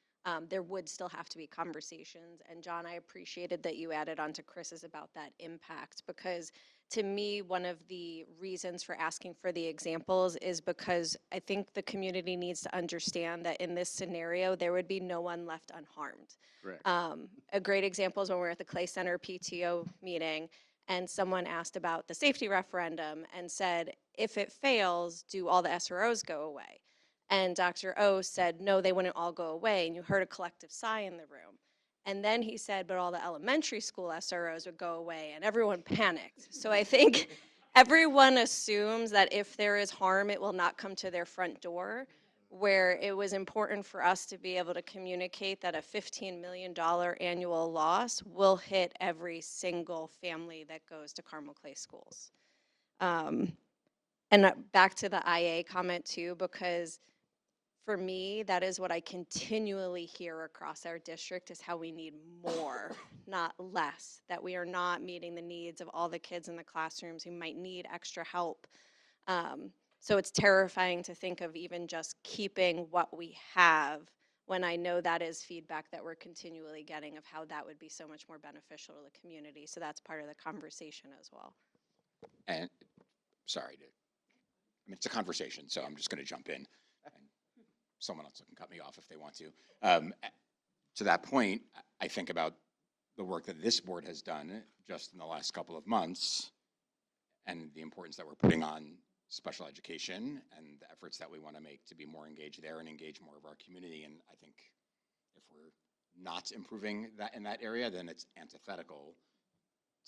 there would still have to be conversations. And John, I appreciated that you added on to Chris's about that impact, because to me, one of the reasons for asking for the examples is because I think the community needs to understand that in this scenario, there would be no one left unharmed. Correct. A great example is when we were at the Clay Center PTO meeting and someone asked about the safety referendum and said, if it fails, do all the SROs go away? And Dr. O said, no, they wouldn't all go away. And you heard a collective sigh in the room. And then he said, but all the elementary school SROs would go away, and everyone panicked. So I think everyone assumes that if there is harm, it will not come to their front door, where it was important for us to be able to communicate that a $15 million annual loss will hit every single family that goes to Carmel Clay schools. And back to the IA comment too, because for me, that is what I continually hear across our district is how we need more, not less, that we are not meeting the needs of all the kids in the classrooms who might need extra help. So it's terrifying to think of even just keeping what we have when I know that is feedback that we're continually getting of how that would be so much more beneficial to the community. So that's part of the conversation as well. And sorry, it's a conversation, so I'm just going to jump in. Someone else can cut me off if they want to. To that point, I think about the work that this board has done just in the last couple of months and the importance that we're putting on special education and the efforts that we want to make to be more engaged there and engage more of our community. And I think if we're not improving that in that area, then it's antithetical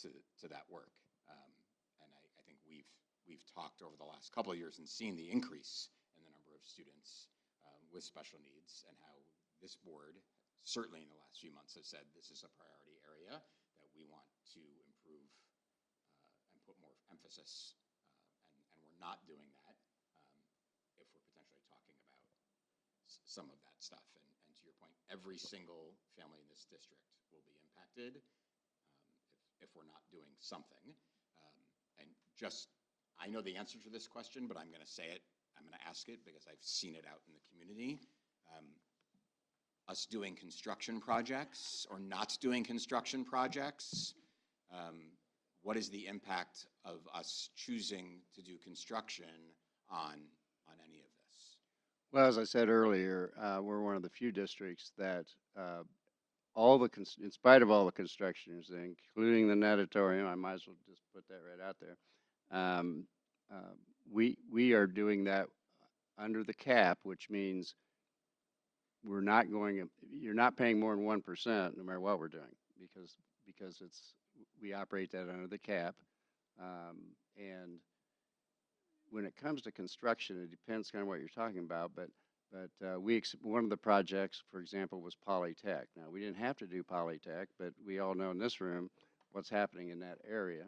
to that work. And I think we've talked over the last couple of years and seen the increase in the number of students with special needs, and how this board, certainly in the last few months, has said this is a priority area that we want to improve and put more emphasis, and we're not doing that if we're potentially talking about some of that stuff. And to your point, every single family in this district will be impacted if we're not doing something. And just, I know the answer to this question, but I'm going to say it. I'm going to ask it because I've seen it out in the community. Us doing construction projects or not doing construction projects, what is the impact of us choosing to do construction on any of this? Well, as I said earlier, we're one of the few districts that in spite of all the constructions, including the natatorium, I might as well just put that right out there. Um, we are doing that under the cap, which means we're not going. You're not paying more than 1%, no matter what we're doing, because we operate that under the cap, and when it comes to construction, it depends kind of what you're talking about, but one of the projects, for example, was Polytech. Now, we didn't have to do Polytech, but we all know in this room what's happening in that area.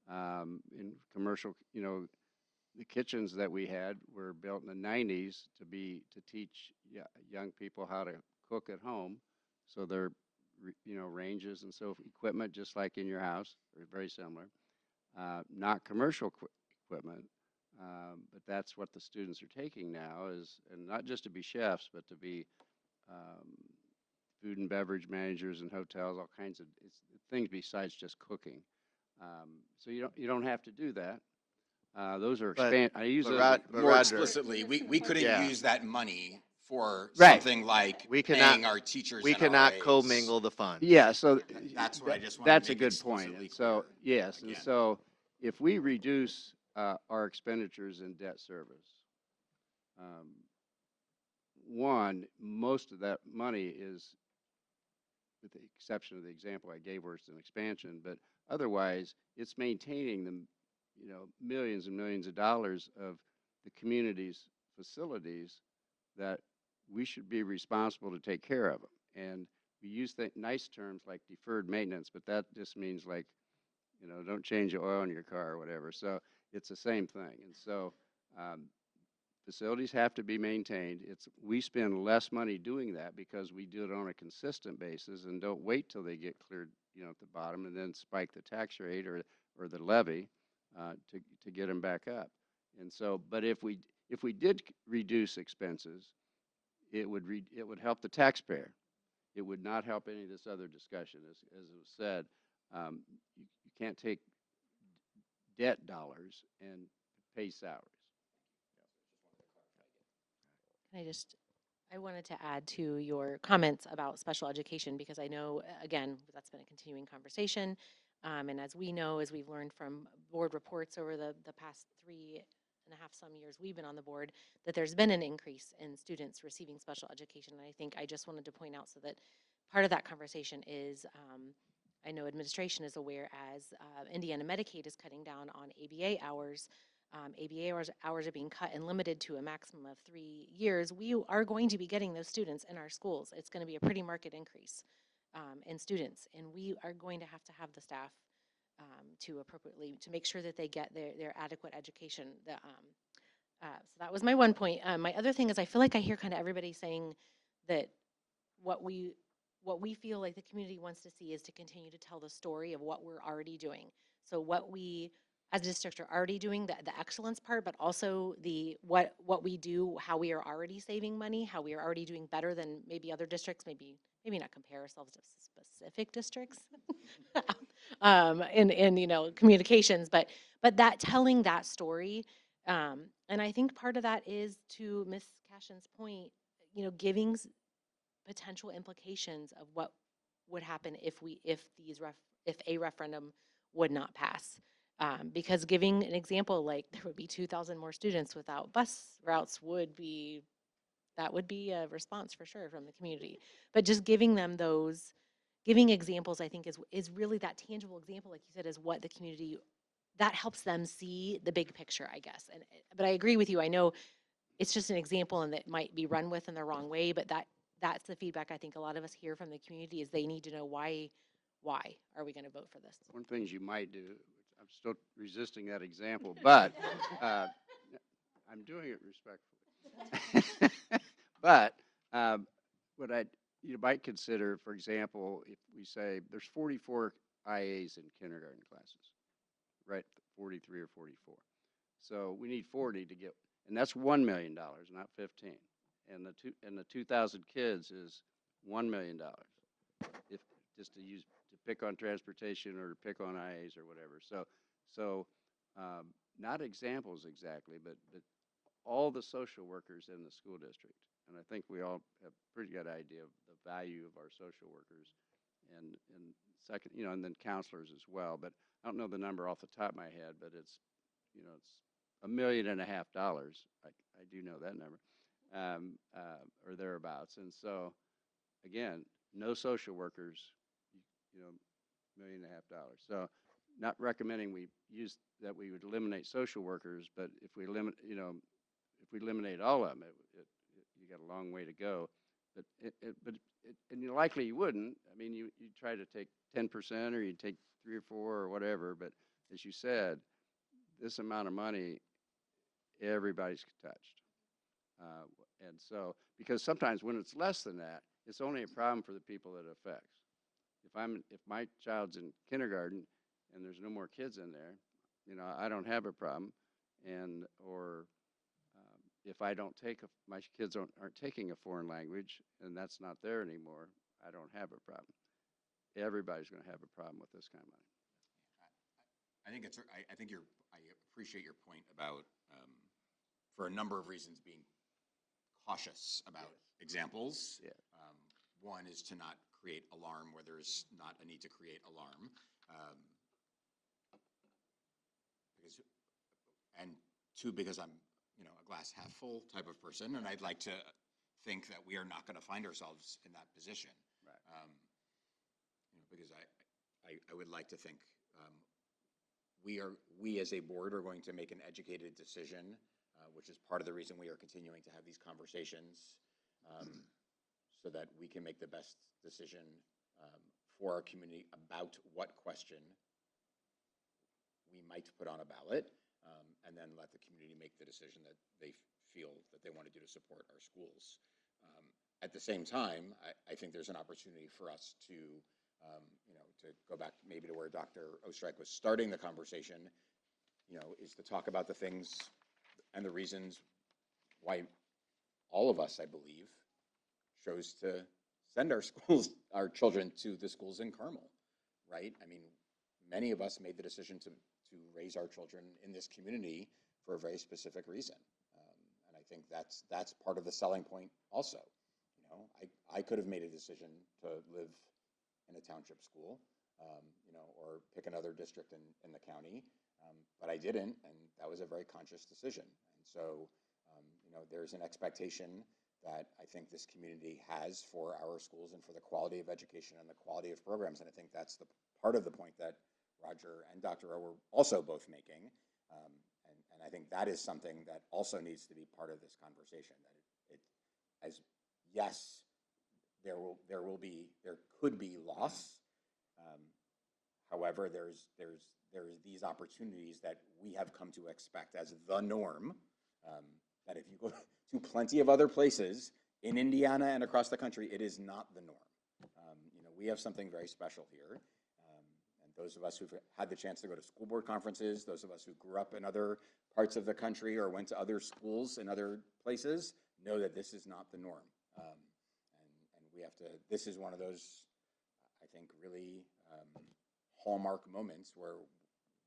In commercial, the kitchens that we had were built in the 90s to teach young people how to cook at home. So they're, ranges and so equipment, just like in your house, are very similar. Not commercial equipment. But that's what the students are taking now and not just to be chefs, but to be food and beverage managers in hotels, all kinds of things besides just cooking. So you don't have to do that. Those are I use but those. But More Roger, explicitly, we couldn't Yeah. use that money for Right. something like We cannot- paying our teachers we and cannot RAs. commingle the funds. Yeah, so That's what I just wanted to that's a make good point. explicitly And so, clear yes, and again. so if we reduce our expenditures in debt service, one, most of that money is, with the exception of the example I gave where it's an expansion, but otherwise it's maintaining the, millions and millions of dollars of the community's facilities that we should be responsible to take care of them. And we use nice terms like deferred maintenance, but that just means like, don't change the oil in your car or whatever. So it's the same thing. And so facilities have to be maintained. We spend less money doing that because we do it on a consistent basis and don't wait till they get cleared, at the bottom and then spike the tax rate or the levy to get them back up. And so, but if we did reduce expenses, it would help the taxpayer. It would not help any of this other discussion. As it was said, you can't take debt dollars and pay salaries. I wanted to add to your comments about special education because I know, again, that's been a continuing conversation. And as we know, as we've learned from board reports over the past 3.5 some years we've been on the board, that there's been an increase in students receiving special education. And I think I just wanted to point out so that part of that conversation is, I know administration is aware as Indiana Medicaid is cutting down on ABA hours. ABA hours are being cut and limited to a maximum of 3 years. We are going to be getting those students in our schools. It's going to be a pretty market increase in students, and we are going to have the staff to make sure that they get their adequate education. So that was my one point. My other thing is I feel like I hear kind of everybody saying that what we feel like the community wants to see is to continue to tell the story of what we're already doing. So what we as a district are already doing, the excellence part, but also what we do, how we are already saving money, how we are already doing better than maybe other districts, maybe not compare ourselves to specific districts in communications, but that telling that story. And I think part of that is, to Ms. Cashin's point, giving potential implications of what would happen if a referendum would not pass. Because giving an example, like there would be 2,000 more students without bus routes would be a response for sure from the community. But just giving them giving examples, I think is really that tangible example, like you said, is what the community, that helps them see the big picture, I guess. But I agree with you. I know it's just an example and that might be run with in the wrong way, but that's the feedback I think a lot of us hear from the community is they need to know why are we going to vote for this? One thing you might do, I'm still resisting that example, but I'm doing it respectfully. But what you might consider, for example, if we say there's 44 IAs in kindergarten classes, right? 43 or 44. So we need 40 to get, and that's $1 million, not 15. And the 2,000 kids is $1 million. If just to pick on transportation or to pick on IAs or whatever. So not examples exactly, but all the social workers in the school district. And I think we all have a pretty good idea of the value of our social workers and second, and then counselors as well. But I don't know the number off the top of my head, but it's $1.5 million. I do know that number, or thereabouts. And so, again, no social workers, $1.5 million. So, not recommending we would eliminate social workers, but if we eliminate all of them, you got a long way to go. And likely you wouldn't. I mean, you try to take 10% or you take 3 or 4 or whatever. But as you said, this amount of money, everybody's touched. And so, because sometimes when it's less than that, it's only a problem for the people that it affects. If my child's in kindergarten and there's no more kids in there, I don't have a problem. Or if I don't my kids aren't taking a foreign language and that's not there anymore, I don't have a problem. Everybody's going to have a problem with this kind of money. I appreciate your point about, for a number of reasons, being cautious about examples. Yeah. One is to not create alarm where there's not a need to create alarm. And two, because I'm, a glass half full type of person, and I'd like to think that we are not going to find ourselves in that position. Right. Because I would like to think we as a board are going to make an educated decision, which is part of the reason we are continuing to have these conversations, so that we can make the best decision for our community about what question we might put on a ballot, and then let the community make the decision that they feel that they want to do to support our schools. At the same time, I think there's an opportunity for us to, to go back maybe to where Dr. Oestreich was starting the conversation, is to talk about the things and the reasons why all of us, I believe, chose to send our children to the schools in Carmel, right? I mean, many of us made the decision to raise our children in this community for a very specific reason. And I think that's part of the selling point also. I could have made a decision to live in a township school, or pick another district in the county, but I didn't, and that was a very conscious decision. And so, there's an expectation that I think this community has for our schools and for the quality of education and the quality of programs, and I think that's the part of the point that Roger and Dr. O were also both making, and I think that is something that also needs to be part of this conversation. That yes, there could be loss. However, there's these opportunities that we have come to expect as the norm. That if you go to plenty of other places in Indiana and across the country, it is not the norm. We have something very special here. And those of us who've had the chance to go to school board conferences, those of us who grew up in other parts of the country or went to other schools in other places, know that this is not the norm. And we have to, this is one of those, I think, really hallmark moments where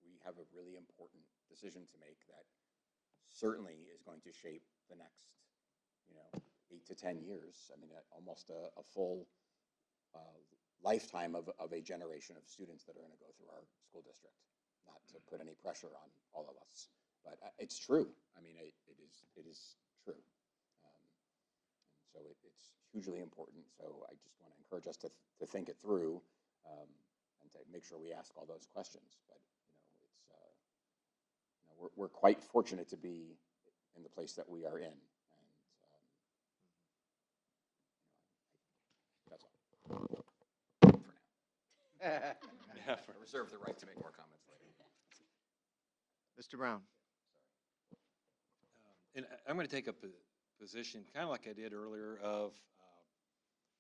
we have a really important decision to make that certainly is going to shape the next, 8 to 10 years. I mean, almost a full lifetime of a generation of students that are going to go through our school district. Not to put any pressure on all of us, but it's true. I mean, it is true. And so it's hugely important. So I just want to encourage us to think it through, and to make sure we ask all those questions. But we're quite fortunate to be in the place that we are in, and that's all for now. Yeah, I reserve the right to make more comments later. Mr. Brown. And I'm going to take a position, kind of like I did earlier, of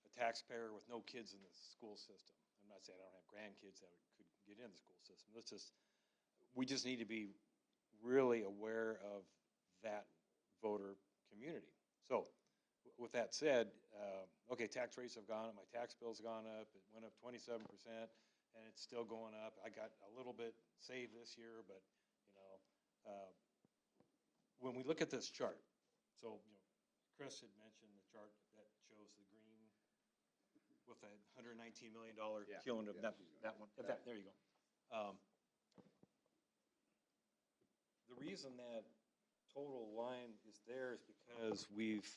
a taxpayer with no kids in the school system. I'm not saying I don't have grandkids that could get in the school system. We just need to be really aware of that voter community. So with that said, okay, tax rates have gone up, my tax bill's gone up, it went up 27%, and it's still going up. I got a little bit saved this year, but when we look at this chart, so, Chris had mentioned the chart that shows the green with the $119 million cumulative, that one, there you go. The reason that total line is there is because we've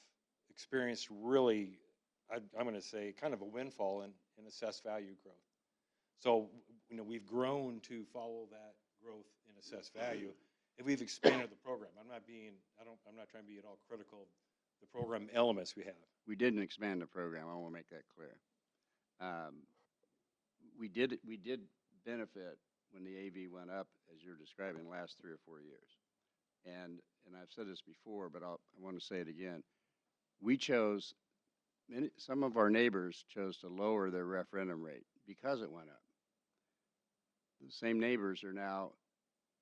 experienced really, I'm going to say, kind of a windfall in assessed value growth. So, we've grown to follow that growth in assessed value, and we've expanded the program. I'm not trying to be at all critical of the program elements we have. We didn't expand the program. I want to make that clear. We did benefit when the AV went up, as you're describing, the last 3 or 4 years. And I've said this before, but I want to say it again. Some of our neighbors chose to lower their referendum rate because it went up. The same neighbors are now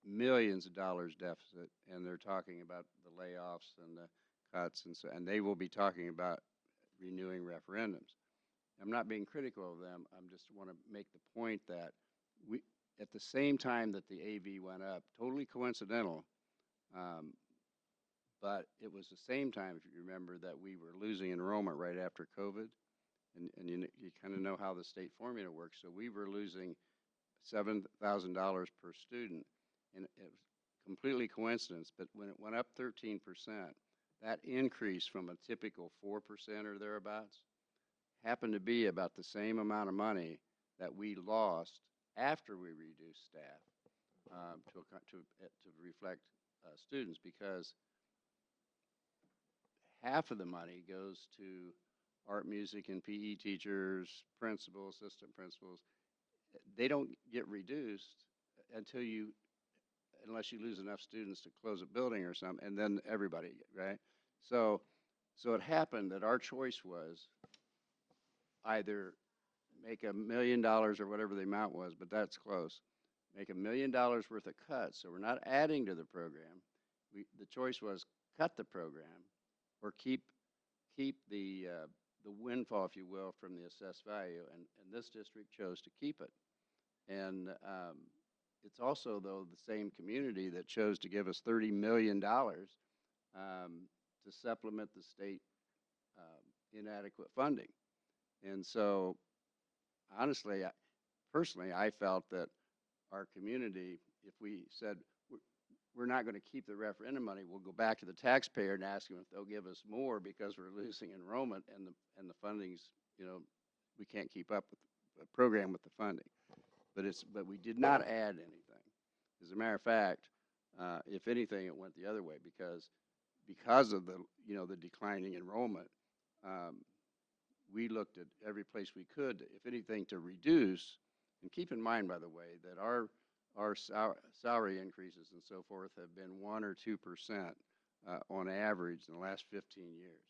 millions of dollars deficit, and they're talking about the layoffs and the cuts, and they will be talking about renewing referendums. I'm not being critical of them. I just want to make the point that at the same time that the AV went up, totally coincidental, but it was the same time, if you remember, that we were losing enrollment right after COVID, and you kind of know how the state formula works. So we were losing $7,000 per student, and it was completely coincidence. But when it went up 13%, that increase from a typical 4% or thereabouts happened to be about the same amount of money that we lost after we reduced staff to reflect students, because half of the money goes to art, music, and PE teachers, principals, assistant principals. They don't get reduced unless you lose enough students to close a building or something, and then everybody, right? So it happened that our choice was either make $1 million or whatever the amount was, but that's close, make $1 million worth of cuts, so we're not adding to the program. The choice was cut the program or keep the windfall, if you will, from the assessed value, and this district chose to keep it. And it's also, though, the same community that chose to give us $30 million to supplement the state inadequate funding. And so, honestly, personally, I felt that our community, if we said we're not going to keep the referendum money, we'll go back to the taxpayer and ask them if they'll give us more because we're losing enrollment and the funding's, we can't keep up with the program with the funding. But we did not add anything. As a matter of fact, if anything, it went the other way because of the declining enrollment. We looked at every place we could, if anything, to reduce. And keep in mind, by the way, that our salary increases and so forth have been 1 or 2% on average in the last 15 years.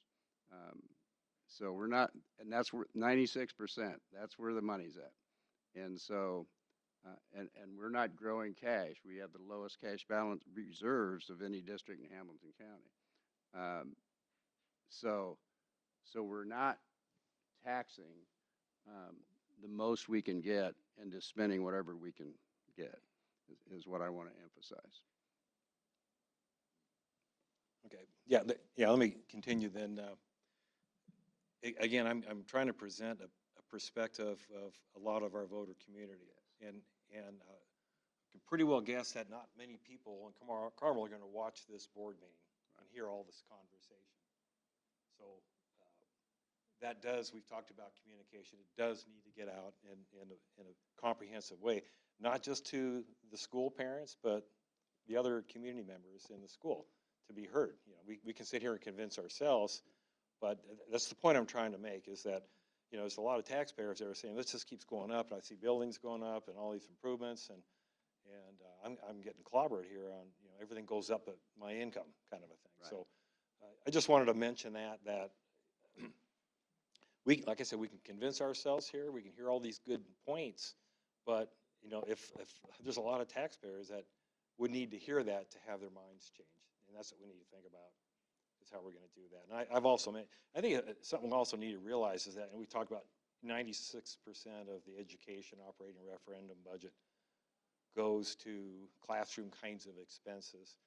So we're not, and that's where 96%. That's where the money's at. And so, and we're not growing cash. We have the lowest cash balance reserves of any district in Hamilton County. So we're not taxing the most we can get and just spending whatever we can get is what I want to emphasize. Okay. Yeah. Let me continue then. Again, I'm trying to present a perspective of a lot of our voter community, and can pretty well guess that not many people in Carmel are going to watch this board meeting and hear all this conversation. So we've talked about communication. It does need to get out in a comprehensive way, not just to the school parents, but the other community members in the school to be heard. We can sit here and convince ourselves, but that's the point I'm trying to make, is that there's a lot of taxpayers that are saying this just keeps going up, and I see buildings going up and all these improvements, and I'm getting clobbered here on everything goes up at my income kind of a thing. Right. So I just wanted to mention that like I said, we can convince ourselves here, we can hear all these good points, but if there's a lot of taxpayers that would need to hear that to have their minds changed, and that's what we need to think about. Is how we're going to do that. And I think something we also need to realize is that, and we talked about 96% of the education operating referendum budget goes to classroom kinds of expenses.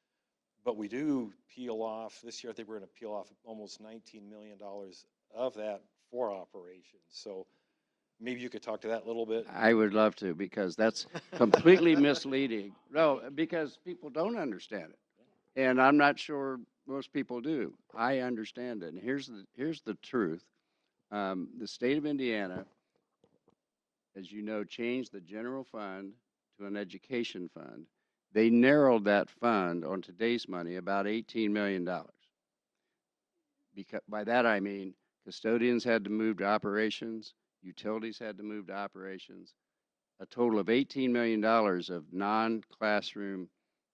But we do peel off, this year I think we're going to peel off almost $19 million of that for operations. So maybe you could talk to that a little bit. I would love to, because that's completely misleading. No, because people don't understand it. And I'm not sure most people do. I understand it. And here's the truth. The state of Indiana, as you know, changed the general fund to an education fund. They narrowed that fund on today's money about $18 million. Because by that I mean custodians had to move to operations, utilities had to move to operations. A total of $18 million of non-classroom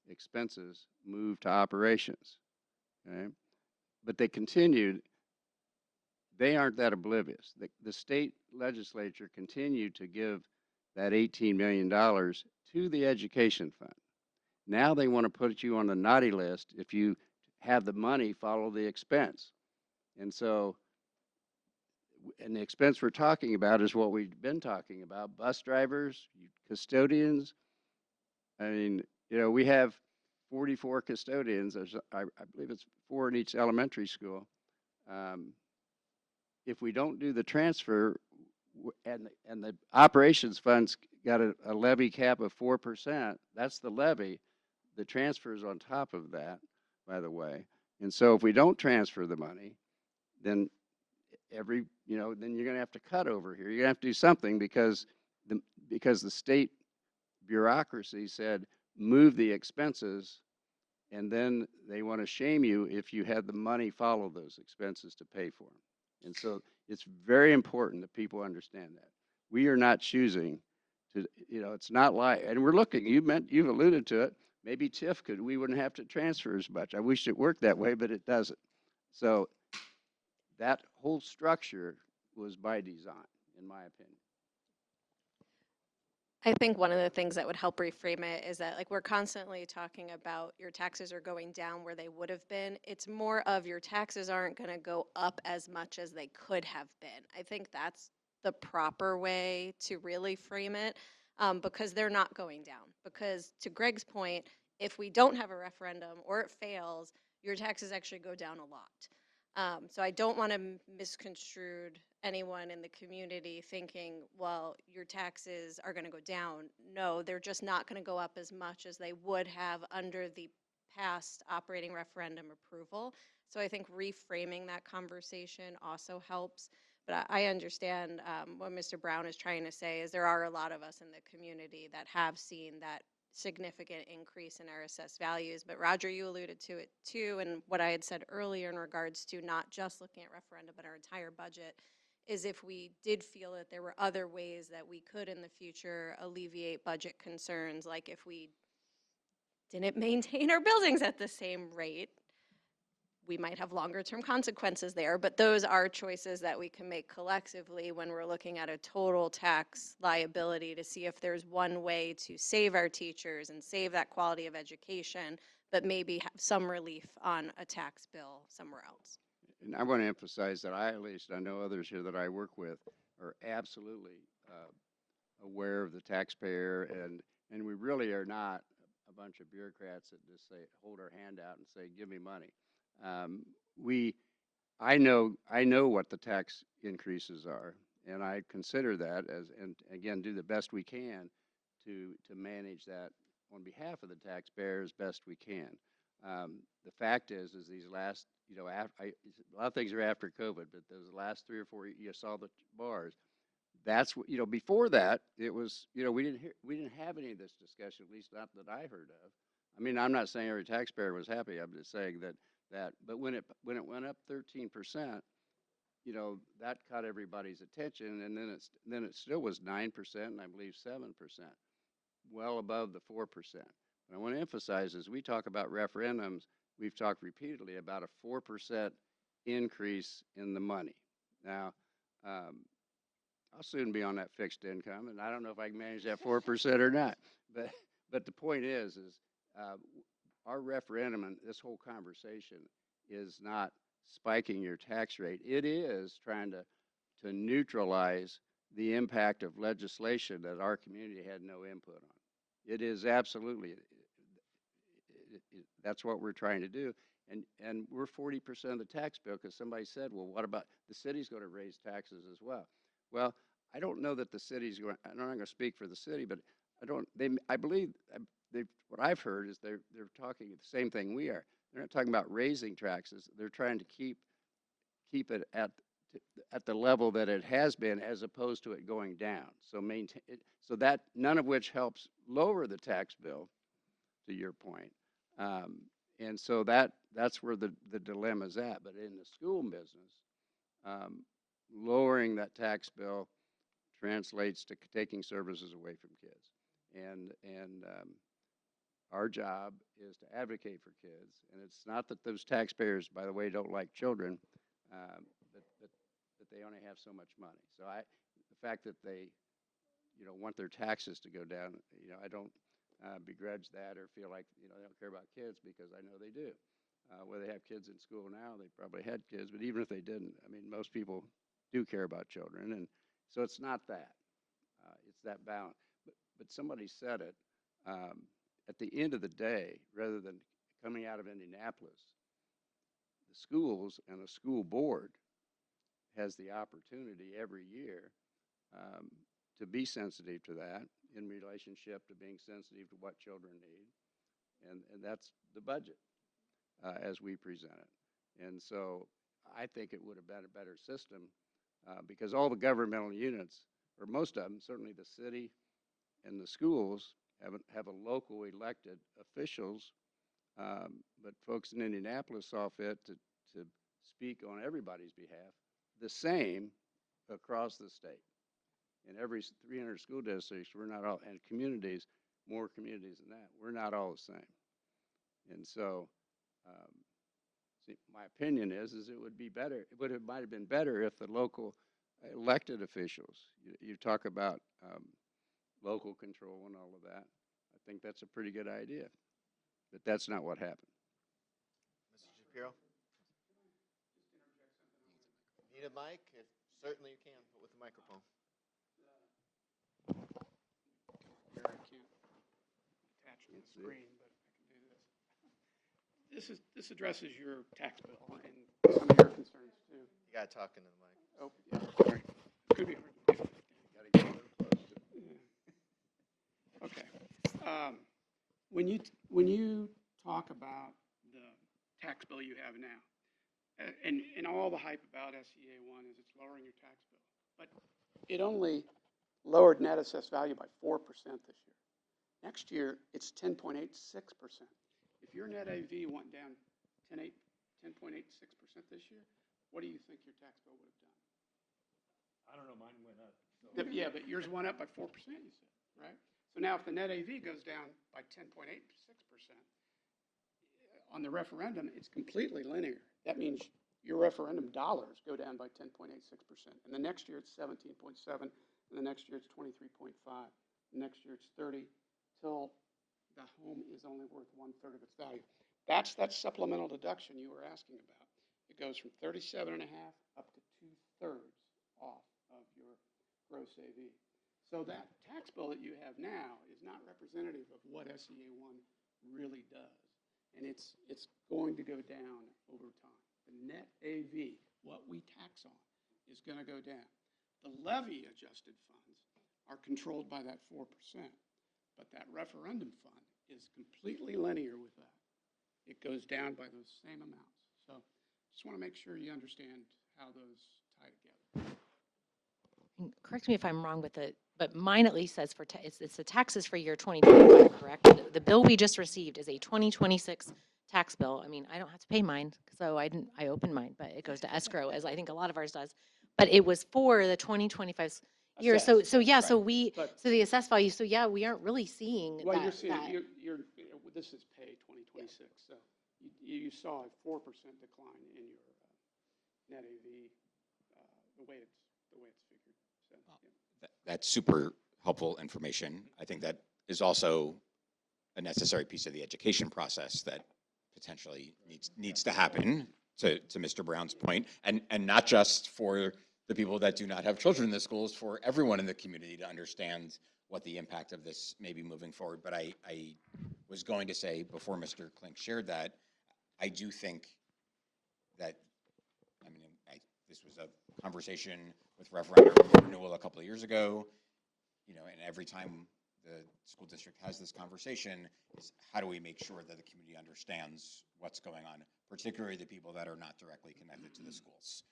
expenses moved to operations. Okay? But they continued, they aren't that oblivious. The state legislature continued to give that $18 million to the education fund. Now they want to put you on the naughty list if you have the money follow the expense. And so, and the expense we're talking about is what we've been talking about: bus drivers, custodians. I mean, you know, we have 44 custodians. There's, I believe it's 4 in each elementary school. If we don't do the transfer, and the operations fund's got a levy cap of 4%, that's the levy. The transfer is on top of that, by the way. And so if we don't transfer the money, then then you're going to have to cut over here. You're going to have to do something, because the state bureaucracy said move the expenses, and then they want to shame you if you had the money follow those expenses to pay for them. And so it's very important that people understand that. We are not choosing to, it's not like, and we're looking, you've alluded to it, maybe TIF we wouldn't have to transfer as much. I wish it worked that way, but it doesn't. So that whole structure was by design, in my opinion. I think one of the things that would help reframe it is that, like, we're constantly talking about your taxes are going down where they would have been. It's more of your taxes aren't going to go up as much as they could have been. I think that's the proper way to really frame it, because they're not going down. Because to Greg's point, if we don't have a referendum or it fails, your taxes actually go down a lot. So I don't want to misconstrue anyone in the community thinking, well, your taxes are going to go down. No, they're just not going to go up as much as they would have under the past operating referendum approval. So I think reframing that conversation also helps. But I understand what Mr. Brown is trying to say is there are a lot of us in the community that have seen that significant increase in our assessed values. But Roger, you alluded to it too, and what I had said earlier in regards to not just looking at referendum, but our entire budget, is if we did feel that there were other ways that we could in the future alleviate budget concerns, like if we didn't maintain our buildings at the same rate, we might have longer term consequences there, but those are choices that we can make collectively when we're looking at a total tax liability to see if there's one way to save our teachers and save that quality of education, but maybe have some relief on a tax bill somewhere else. And I want to emphasize that I know others here that I work with are absolutely aware of the taxpayer, and we really are not a bunch of bureaucrats that just say, hold our hand out and say, give me money. I know what the tax increases are, and I consider that as, and again, do the best we can to manage that on behalf of the taxpayer as best we can. The fact is these last, a lot of things are after COVID, but those last 3 or 4, you saw the bars. That's what, before that, it was, we didn't have any of this discussion, at least not that I heard of. I mean, I'm not saying every taxpayer was happy. I'm just saying but when it went up 13%, that caught everybody's attention, and then it still was 9%, and I believe 7%, well above the 4%. What I want to emphasize is we talk about referendums, we've talked repeatedly about a 4% increase in the money. Now, I'll soon be on that fixed income, and I don't know if I can manage that 4% or not. But the point is our referendum and this whole conversation is not spiking your tax rate. It is trying to neutralize the impact of legislation that our community had no input on. It is absolutely, that's what we're trying to do. And we're 40% of the tax bill, because somebody said, well, what about the city's going to raise taxes as well? Well, I don't know that the city's going, I'm not going to speak for the city, but I believe, what I've heard is they're talking the same thing we are. They're not talking about raising taxes. They're trying to keep it at the level that it has been, as opposed to it going down. So maintain it, so that none of which helps lower the tax bill, to your point. And so that's where the dilemma's at. But in the school business, lowering that tax bill translates to taking services away from kids. And our job is to advocate for kids. And it's not that those taxpayers, by the way, don't like children, that they only have so much money. So the fact that they, want their taxes to go down, I don't begrudge that or feel like, they don't care about kids, because I know they do. Whether they have kids in school now, they probably had kids, but even if they didn't, I mean, most people do care about children. And so it's not that. It's that balance. But somebody said it, at the end of the day, rather than coming out of Indianapolis, the schools and the school board has the opportunity every year to be sensitive to that, in relationship to being sensitive to what children need. And that's the budget as we present it. And so I think it would have been a better system, because all the governmental units, or most of them, certainly the city and the schools, have a local elected officials, but folks in Indianapolis saw fit to speak on everybody's behalf, the same across the state. In every 300 school districts, we're not all, and communities, more communities than that, we're not all the same. And so, my opinion is it would be better, might have been better if the local elected officials, you talk about local control and all of that. I think that's a pretty good idea, but that's not what happened. Mr. Shapiro? Need a mic? Certainly you can, but with the microphone. Here, I can't attach it to the screen, but I can do this. This addresses your tax bill and some of your concerns too. You gotta talk into the mic. Oh, yeah, sorry. Could be hard to do. Gotta get a little close to it. Yeah. Okay. When you talk about the tax bill you have now, and all the hype about SEA 1 is it's lowering your tax bill, but it only lowered net assessed value by 4% this year. Next year, it's 10.86%. If your net AV went down 10.86% this year, what do you think your tax bill would have done? I don't know, mine went up. So. Yeah, but yours went up by 4%, you said, right? So now if the net AV goes down by 10.86%, on the referendum, it's completely linear. That means your referendum dollars go down by 10.86%. And the next year it's 17.7, and the next year it's 23.5. The next year it's 30, till the home is only worth 1/3 of its value. That's that supplemental deduction you were asking about. It goes from 37.5 up to 2/3 off of your gross AV. So that tax bill that you have now is not representative of what SEA 1 really does. And it's going to go down over time. The net AV, what we tax on, is going to go down. The levy adjusted funds are controlled by that 4%, but that referendum fund is completely linear with that. It goes down by those same amounts. So just want to make sure you understand how those tie together. And correct me if I'm wrong with it, but mine at least says it's the taxes for year 2025, correct? The bill we just received is a 2026 tax bill. I mean, I don't have to pay mine, so I opened mine, but it goes to escrow, as I think a lot of ours does. But it was for the 2025 year. So yeah, right. so But- the assessed value. So yeah, we aren't really seeing Well, that. you're seeing, that. this is pay 2026, so you saw a 4% decline in your net AV, the way it's figured. So, yeah. That's super helpful information. I think that is also a necessary piece of the education process that potentially needs to happen, to Mr. Brown's point, and not just for the people that do not have children in the schools, for everyone in the community to understand what the impact of this may be moving forward. But I was going to say, before Mr. Klink shared that, I do think that, I mean, this was a conversation with referendum renewal a couple of years ago, you know, and every time the school district has this conversation is how do we make sure that the community understands what's going on, particularly the people that are not directly connected to the schools.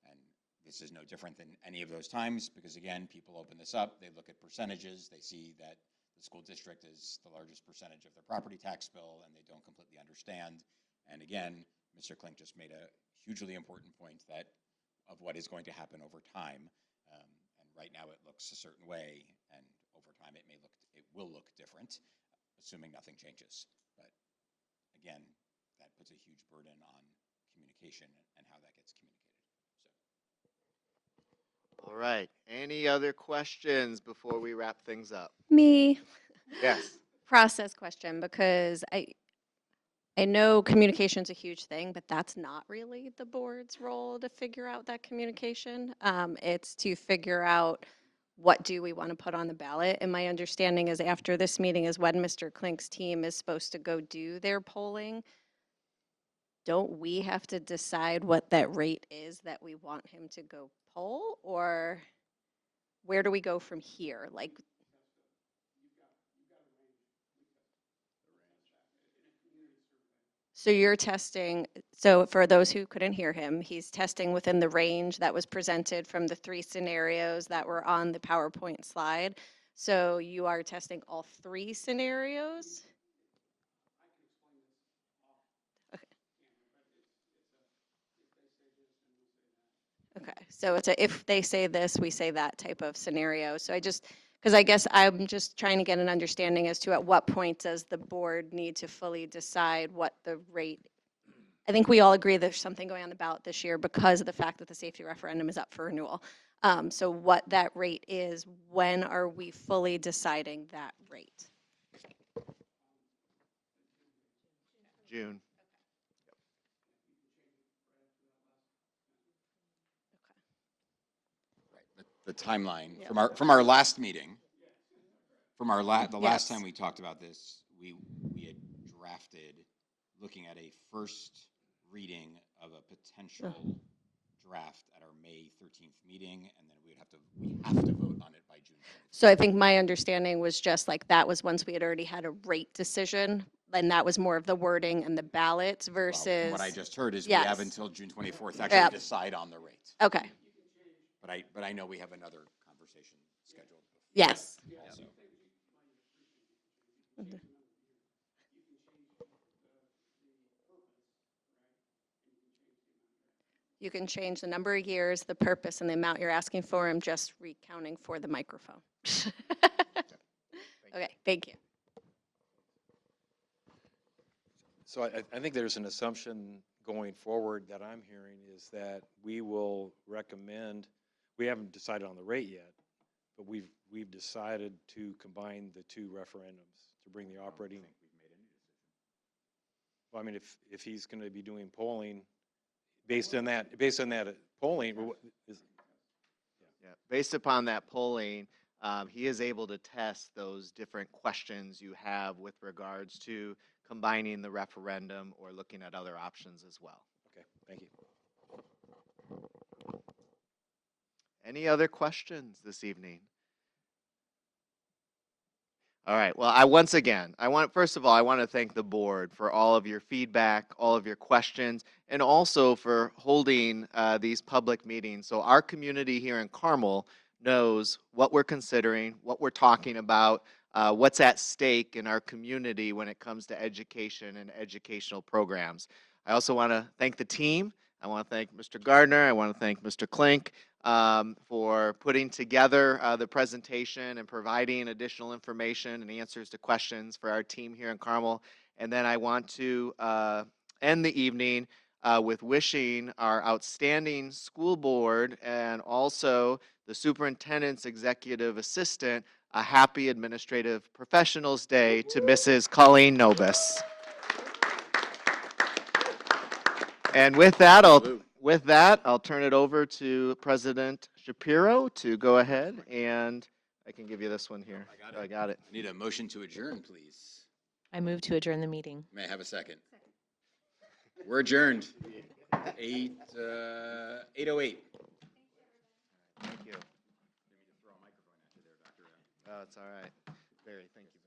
And this is no different than any of those times because, again, people open this up, they look at percentages, they see that the school district is the largest percentage of their property tax bill, and they don't completely understand. And again, Mr. Klink just made a hugely important point that of what is going to happen over time. And right now it looks a certain way, and over time it will look different, assuming nothing changes. But again, that puts a huge burden on communication and how that gets communicated. So. All right. Any other questions before we wrap things up? Me. Yes. Process question, because I know communication's a huge thing, but that's not really the board's role to figure out that communication. It's to figure out what do we want to put on the ballot. And my understanding is after this meeting is when Mr. Klink's team is supposed to go do their polling. Don't we have to decide what that rate is that we want him to go poll, or where do we go from here? Like, so you're testing, so for those who couldn't hear him, he's testing within the range that was presented from the 3 scenarios that were on the PowerPoint slide. So you are testing all 3 scenarios? Okay, so it's a if they say this, we say that type of scenario. So because I guess I'm just trying to get an understanding as to at what point does the board need to fully decide what the rate. I think we all agree there's something going on the ballot this year because of the fact that the safety referendum is up for renewal. So what that rate is, when are we fully deciding that rate? June. The timeline Yeah. from our last meeting, the last Yes. time we talked about this, we had drafted looking at a first reading of a potential draft at our May 13th meeting, and then we have to vote on it by June 20th. So I think my understanding was just like that was once we had already had a rate decision, and that was more of the wording and the ballots Well, versus. from what I just heard is we Yes. have until June 24th to actually Yep. decide on the rate. Okay, But I know we have another conversation scheduled. yes. Also. You can change the number of years, the purpose, and the amount you're asking for. I'm just recounting for the microphone. Okay, thank you. So I think there's an assumption going forward that I'm hearing is that we will recommend, we haven't decided on the rate yet, but we've decided to combine the 2 referendums to bring the operating. Well, I mean, if he's going to be doing polling based on that polling, Yeah. Based upon that polling, he is able to test those different questions you have with regards to combining the referendum or looking at other options as well. okay, thank you. Any other questions this evening? All right. Well, first of all, I want to thank the board for all of your feedback, all of your questions, and also for holding these public meetings. So our community here in Carmel knows what we're considering, what we're talking about, what's at stake in our community when it comes to education and educational programs. I also want to thank the team. I want to thank Mr. Gardner. I want to thank Mr. Klink for putting together the presentation and providing additional information and answers to questions for our team here in Carmel. And then I want to end the evening with wishing our outstanding school board and also the superintendent's executive assistant a happy Administrative Professionals Day to Mrs. Colleen Nobis. And with that, I'll turn it over to President Shapiro to go ahead and I can give you this one here. I got it. I got it. I need a motion to adjourn, please. I move to adjourn the meeting. May I have a second? We're adjourned. 8:08. Thank you. Oh, it's all right. Barry, thank you.